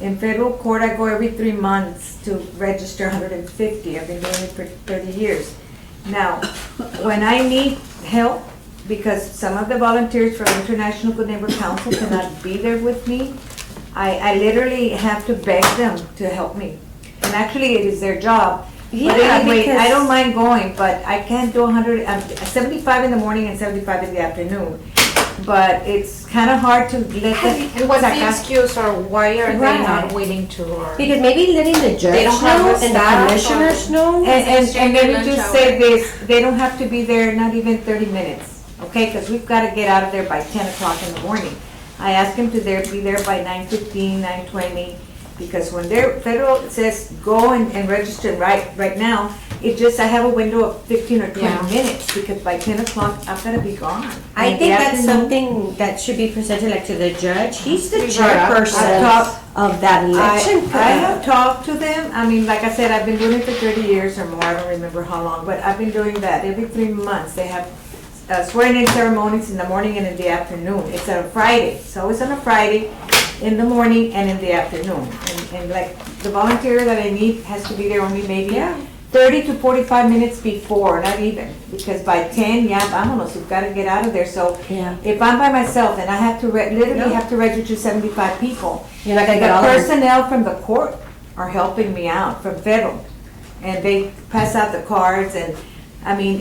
In federal court, I go every 3 months to register 150. I've been doing it for 30 years. Now, when I need help, because some of the volunteers from International Good Neighbor Council cannot be there with me, I literally have to beg them to help me. And actually, it is their job. Yeah, but anyway, because I don't mind going, but I can't do 75 in the morning and 75 in the afternoon. But it's kind of hard to let them. What's the excuse, or why are they Right. not willing to? Or Because maybe letting the judge They don't have know the and the staff, commissioners know. And let me lunch just hour. say this, they don't have to be there, not even 30 minutes, okay? Because we've got to get out of there by 10 o'clock in the morning. I ask them to be there by 9:15, 9:20, because when their federal says go and register right now, I have a window of 15 or 20 minutes, because by 10 o'clock, I've got to be gone. I In think the that's afternoon, something that should be presented like to the judge. He's the I've chairperson talked- of that election. I have talked to them. I mean, like I said, I've been doing it for 30 years or more. I don't remember how long, but I've been doing that every 3 months. They have swearing-in ceremonies in the morning and in the afternoon. It's on a Friday, so it's on a Friday in the morning and in the afternoon. And like the volunteer that I need has to be there only maybe 30 to 45 minutes before, not even, because by 10, vámonos, you've got to get out of there. So Yeah. if I'm by myself and I have to literally have to register 75 people, You're not gonna the get all of them. personnel from the court are helping me out from federal, and they pass out the cards, and I mean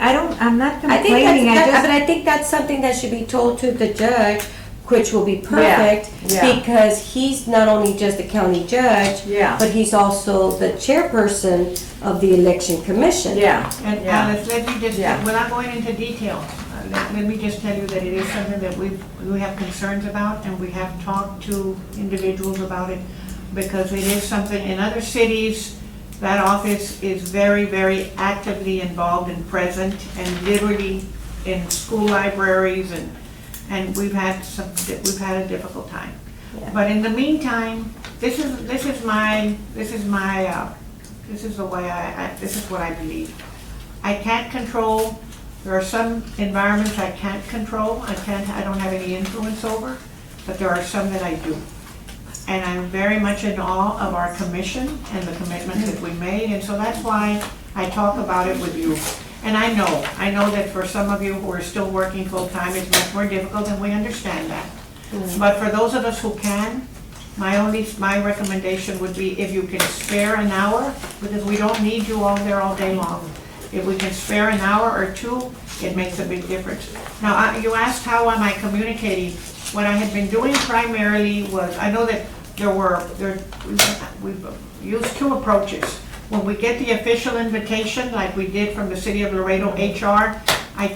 I'm not complaining. But I think that's something that should be told to the judge, which will be perfect, yeah. because he's not only just the county judge, Yeah. but he's also the chairperson of the election commission. Yeah. And Yeah. Alice, let me just, Yeah. without going into detail, let me just tell you that it is something that we have concerns about, and we have talked to individuals about it, because it is something, in other cities, that office is very, very actively involved and present, and literally in school libraries, and we've had a difficult time. But in the meantime, this is what I believe. I can't control, there are some environments I can't control, I don't have any influence over, but there are some that I do. And I'm very much in awe of our commission and the commitments that we made, and so that's why I talk about it with you. And I know that for some of you who are still working full-time, it's much more difficult, and we understand that. But for those of us who can, my recommendation would be if you can spare an hour, because we don't need you all there all day long. If we can spare an hour or 2, it makes a big difference. Now, you asked how am I communicating. What I had been doing primarily was, I know that we've used 2 approaches. When we get the official invitation, like we did from the City of Laredo HR, I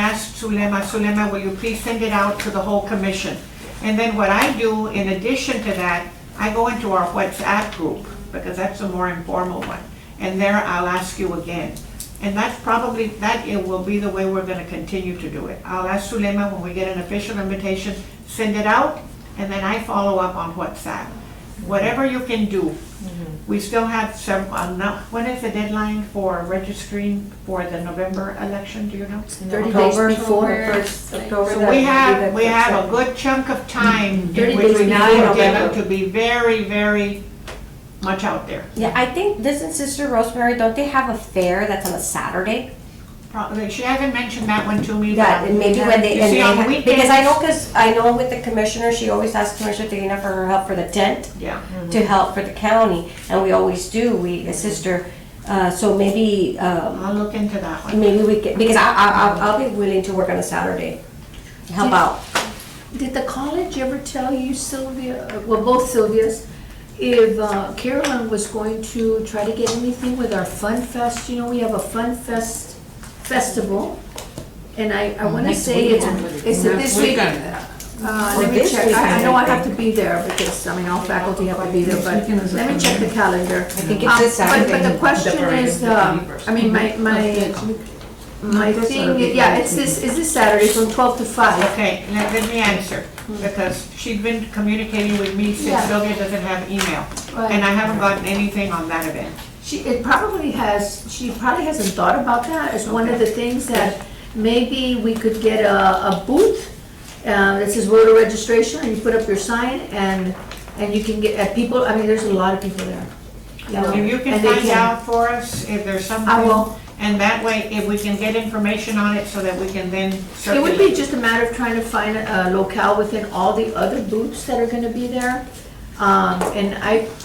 asked Zulema, will you please send it out to the whole commission? And then what I do, in addition to that, I go into our WhatsApp group, because that's a more informal one. And there I'll ask you again. And it will be the way we're gonna continue to do it. I'll ask Zulema when we get an official invitation, send it out, and then I follow up on WhatsApp. whatever you can do. We still have several, when is the deadline for registering for the November election, do you know? 30 days before. So we have a good chunk of time in 30 which days we before need November. to be very, very much out there. Yeah, I think, doesn't Sister Rosemary, don't they have a fair that's on a Saturday? Probably, she hasn't mentioned that one to me. That, and maybe when they, You see, on weekends. because I know with the commissioner, she always asks Commissioner Trina for her help for the tent, Yeah. to help for the county, and we always do, we assist her. So maybe, I'll look into that one. maybe we can, because I'll be willing to work on a Saturday, help out. Did the college ever tell you, Sylvia, well, both Sylvias, if Carolyn was going to try to get anything with our Fun Fest? You know, we have a Fun Fest festival, and I want to say it's this week. Let me check, I know I have to be there because, I mean, all faculty have to be there, but let me check the calendar. I think it's this Saturday. But the question is, I mean, my thing, yeah, it's this Saturday from 12 to 5. Okay, let me answer, because she's been communicating with me since Yeah. Sylvia doesn't have email. Right. And I haven't gotten anything on that event. She probably hasn't thought about that as one of the things that maybe we could get a booth that says voter registration, and you put up your sign, and you can get people, I mean, there's a lot of people there. You know, If you can and they find out for us if there's something. I will. And that way, if we can get information on it so that we can then It would circulate. be just a matter of trying to find a locale within all the other booths that are gonna be there. And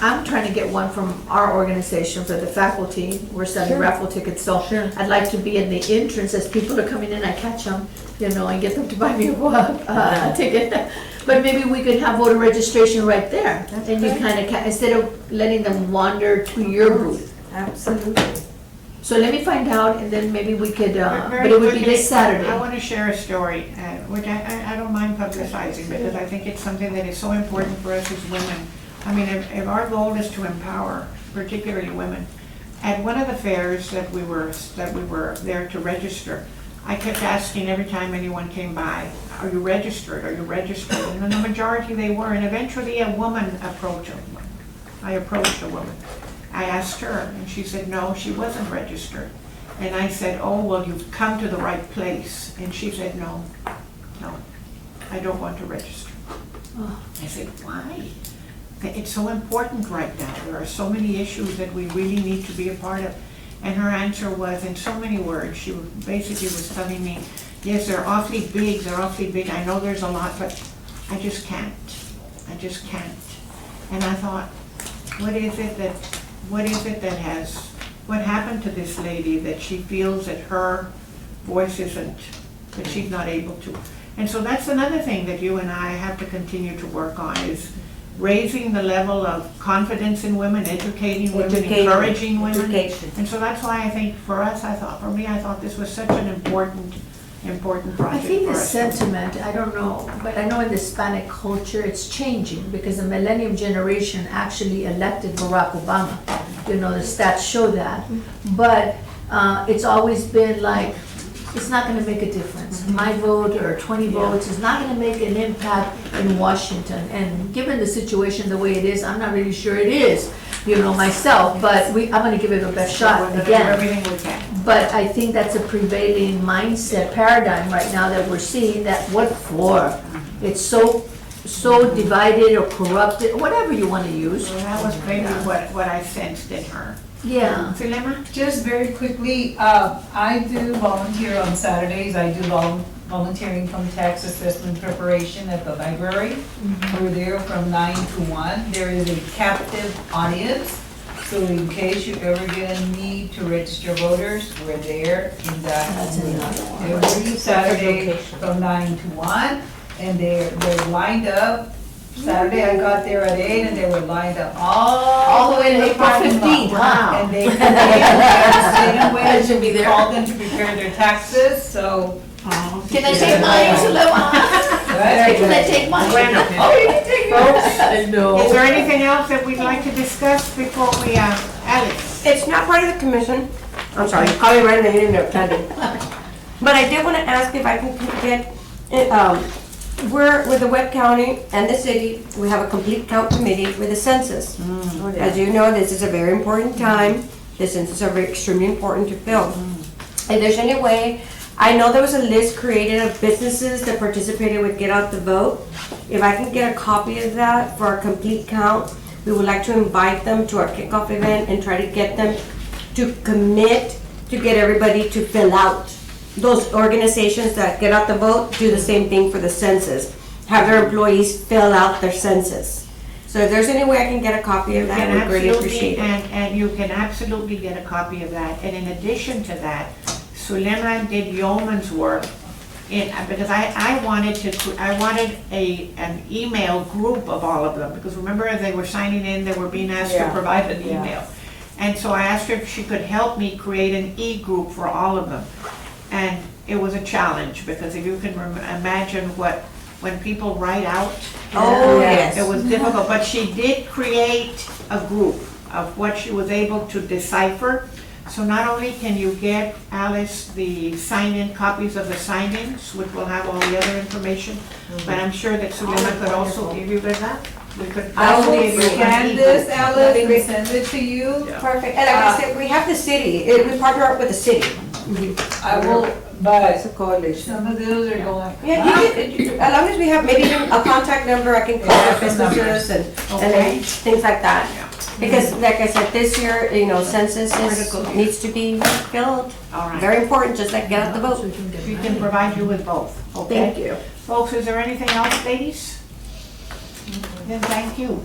I'm trying to get one from our organization for the faculty. We're selling raffle tickets, so I'd like to be in the entrance as people are coming in, I catch them, you know, and get them to buy me a ticket. But maybe we could have voter registration right there. And you kind of, instead of letting them wander to your booth. Absolutely. So let me find out, and then maybe we could, Very but it would be quickly, this Saturday. I want to share a story, which I don't mind publicizing, because I think it's something that is so important for us as women. I mean, if our goal is to empower, particularly women, at one of the fairs that we were there to register, I kept asking every time anyone came by, are you registered, are you registered? And the majority they were, and eventually a woman approached them. I approached a woman. I asked her, and she said, no, she wasn't registered. And I said, oh, well, you've come to the right place. And she said, no, I don't want to register. I said, why? It's so important right now. There are so many issues that we really need to be a part of. And her answer was, in so many words, she basically was telling me, yes, they're awfully big, I know there's a lot, but I just can't. And I thought, what happened to this lady that she feels that her voice that she's not able to? And so that's another thing that you and I have to continue to work on, is raising the level of confidence in women, educating women, encouraging women. Education. And so that's why I think for us, I thought this was such an important project I think for the us. sentiment, I don't know, but I know in the Hispanic culture, it's changing, because the millennium generation actually elected Barack Obama. You know, the stats show that. But it's always been like, it's not gonna make a difference. My vote or 20 votes is not gonna make an impact in Washington. And given the situation the way it is, I'm not really sure it is, you know, myself, but I'm gonna give it a best shot We're gonna do again. everything we can. But I think that's a prevailing mindset paradigm right now that we're seeing, that what for? It's so divided or corrupted, whatever you want to use. So that was maybe what I sensed in her. Yeah. Philema? Just very quickly, I do volunteer on Saturdays. I do volunteer income tax assessment preparation at the library. We're there from 9 to 1. There is a captive audience. So in case you ever get a need to register voters, we're there in that every Saturday from 9 to 1. And they're lined up. Saturday I got there at 8 and they were lined up all the way to the parking lot. Wow. And they sit and wait. We called them to prepare their taxes, so. Can I take mine, Zulema? Can I take mine? Oh, you can take yours. No. Is there anything else that we'd like to discuss before we, Alex? It's not part of the commission. I'm sorry, you called me right in the middle of planning. But I did want to ask if I can get we're, with the Webb County and the city, we have a complete count committee with the census. As you know, this is a very important time. The census are very extremely important to fill. If there's any way, I know there was a list created of businesses that participated with Get Out the Vote. If I can get a copy of that for our complete count, we would like to invite them to our kickoff event and try to get them to commit to get everybody to fill out. Those organizations that Get Out the Vote do the same thing for the census. Have their employees fill out their census. So if there's any way I can get a copy of that, I would greatly appreciate it. And you can absolutely get a copy of that. And in addition to that, Suleiman did yeoman's work because I wanted an email group of all of them, because remember, as they were signing in, they were being asked to provide an email. And so I asked her if she could help me create an e-group for all of them. And it was a challenge, because if you can imagine when people write out, it was difficult. But she did create a group of what she was able to decipher. So not only can you get, Alice, the sign-in copies of the sign-ins, which will have all the other information, but I'm sure that Suleiman could also give you that. We could I will possibly scan this, Alice, and send it to you. Perfect. And like I said, we have the city, we partner up with the city. I will, but It's a coalition. some of those are going. Yeah, as long as we have maybe even a contact number, I can call our businesses and things like that. Because like I said, this year, census needs to be filled. All right. Very important, just like Get Out the Vote. We can provide you with both, okay? Thank you. Folks, is there anything else, ladies? Then thank you.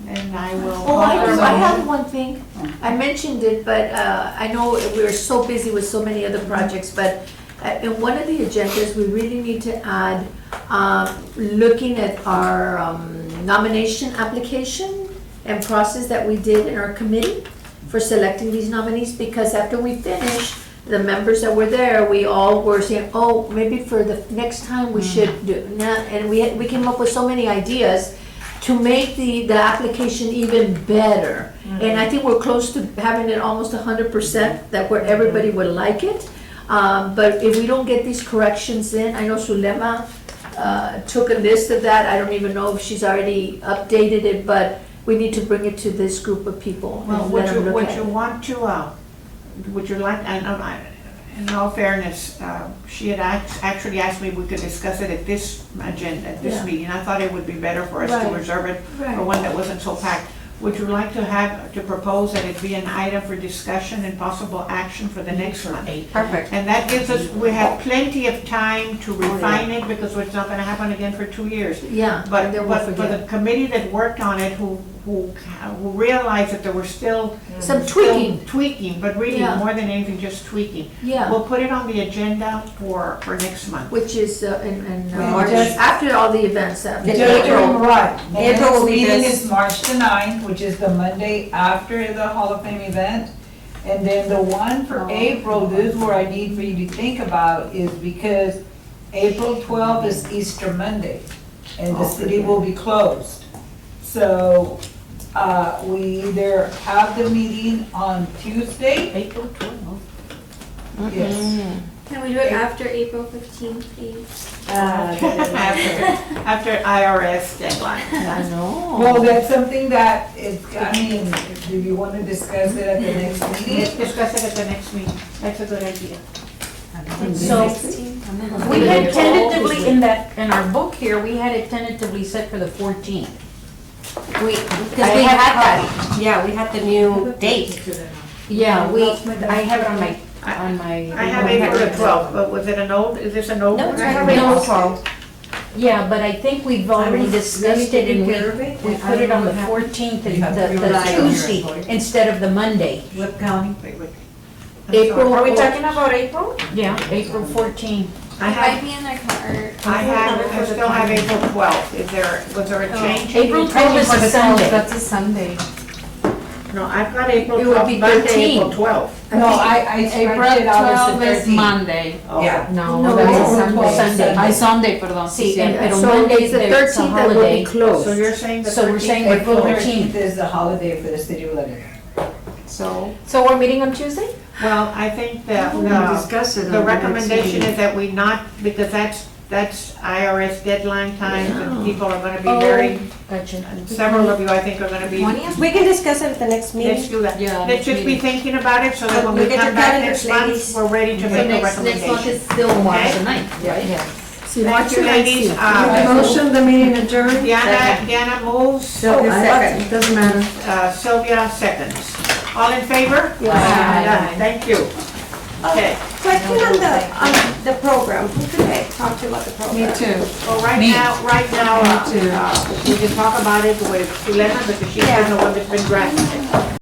And I will. Oh, I have one thing. I mentioned it, but I know we're so busy with so many other projects, but in one of the agendas, we really need to add, looking at our nomination application and process that we did in our committee for selecting these nominees, because after we finished, the members that were there, we all were saying, oh, maybe for the next time we should do, and we came up with so many ideas to make the application even better. And I think we're close to having it almost 100%, that where everybody would like it. But if we don't get these corrections in, I know Sulema took a list of that. I don't even know if she's already updated it, but we need to bring it to this group of people. Well, and let them look would at you it. want to, would you like, in all fairness, she had actually asked me if we could discuss it at this agenda, at this Yeah. meeting. I thought it would be better for us to Right. reserve it Right. for one that wasn't so packed. Would you like to propose that it be an item for discussion and possible action for the next month? Perfect. And that gives us, we have plenty of time to refine it, because it's not gonna happen again for 2 years. Yeah, But and then we'll for forget. the committee that worked on it, who realized that there were still Some still tweaking, but really Yeah. more than anything, just tweaking. Yeah, We'll put it on the agenda for next month. which is in Well, just- after all the events. After Just April. right. The April will next be meeting this- is March the 9th, which is the Monday after the Hall of Fame event. And then the one for April, this is where I need for you to think about, is because April 12th is Easter Monday, and the city will be closed. So, we either have the meeting on Tuesday. April 12th. Yes. Can we do it after April 15th, please? After IRS deadline. I know. Well, that's something that is, I mean, do you want to discuss it at the next Let's meeting? discuss it at the next meeting. That's a good idea. So, we had tentatively, in our book here, we had it tentatively set for the 14th. Because we had that, yeah, we had the new date. Yeah, I have it on my. I have April the 12th, but was it is this an old? No, one? it's not April 12th. Yeah, but I think we've already discussed it and we put it on the 14th, the Tuesday, instead of the Monday. Webb County? Wait. April. Are we talking about April? Yeah, April 14th. I It might have, be in their card. I still have April 12th. Was there a change? April 12th is a Sunday. That's a Sunday. No, I've got April It would 12th, be Monday, 13. April 12th. No, I scratched it out as the 13th. Monday. Oh. Yeah. No, No, that's April a 12th. Sunday. Ay, Sunday, perdón. Sí, sí, pero So Monday it's the it's a 13th that will be holiday. closed. So you're saying the 13th? So we're saying April April 13th. 13th is the holiday for the city of Laredo. So we're meeting on Tuesday? Well, I think that Discuss it. the recommendation is that we not, because that's That's IRS deadline time, and people are gonna be very, several of you, I think, are gonna be. We can discuss it at the next Let's meeting. do that. Yeah, Let's next just be meeting. thinking about it, so that when Look we at come your back calendars, next month, ladies. we're ready to So make a next month recommendation. is still March Okay. the 9th, right? Thank you, ladies. Motion, the meeting adjourned? Diana moves, Sylvia second, doesn't matter. Sylvia seconds. All in favor? Aye. Done. Thank you. Okay, Question on the program. Who could I talk to about the program? Me too. well, right now, we can talk about it with Elena, because she's been the one that's been drafting it.